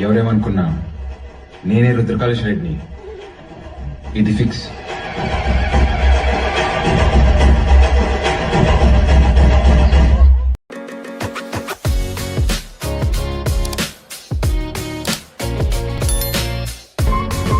ఎవరేమనుకున్నా నేనే రుద్రకాళేశ్వర రెడ్డిని. ఇది ఫిక్స్.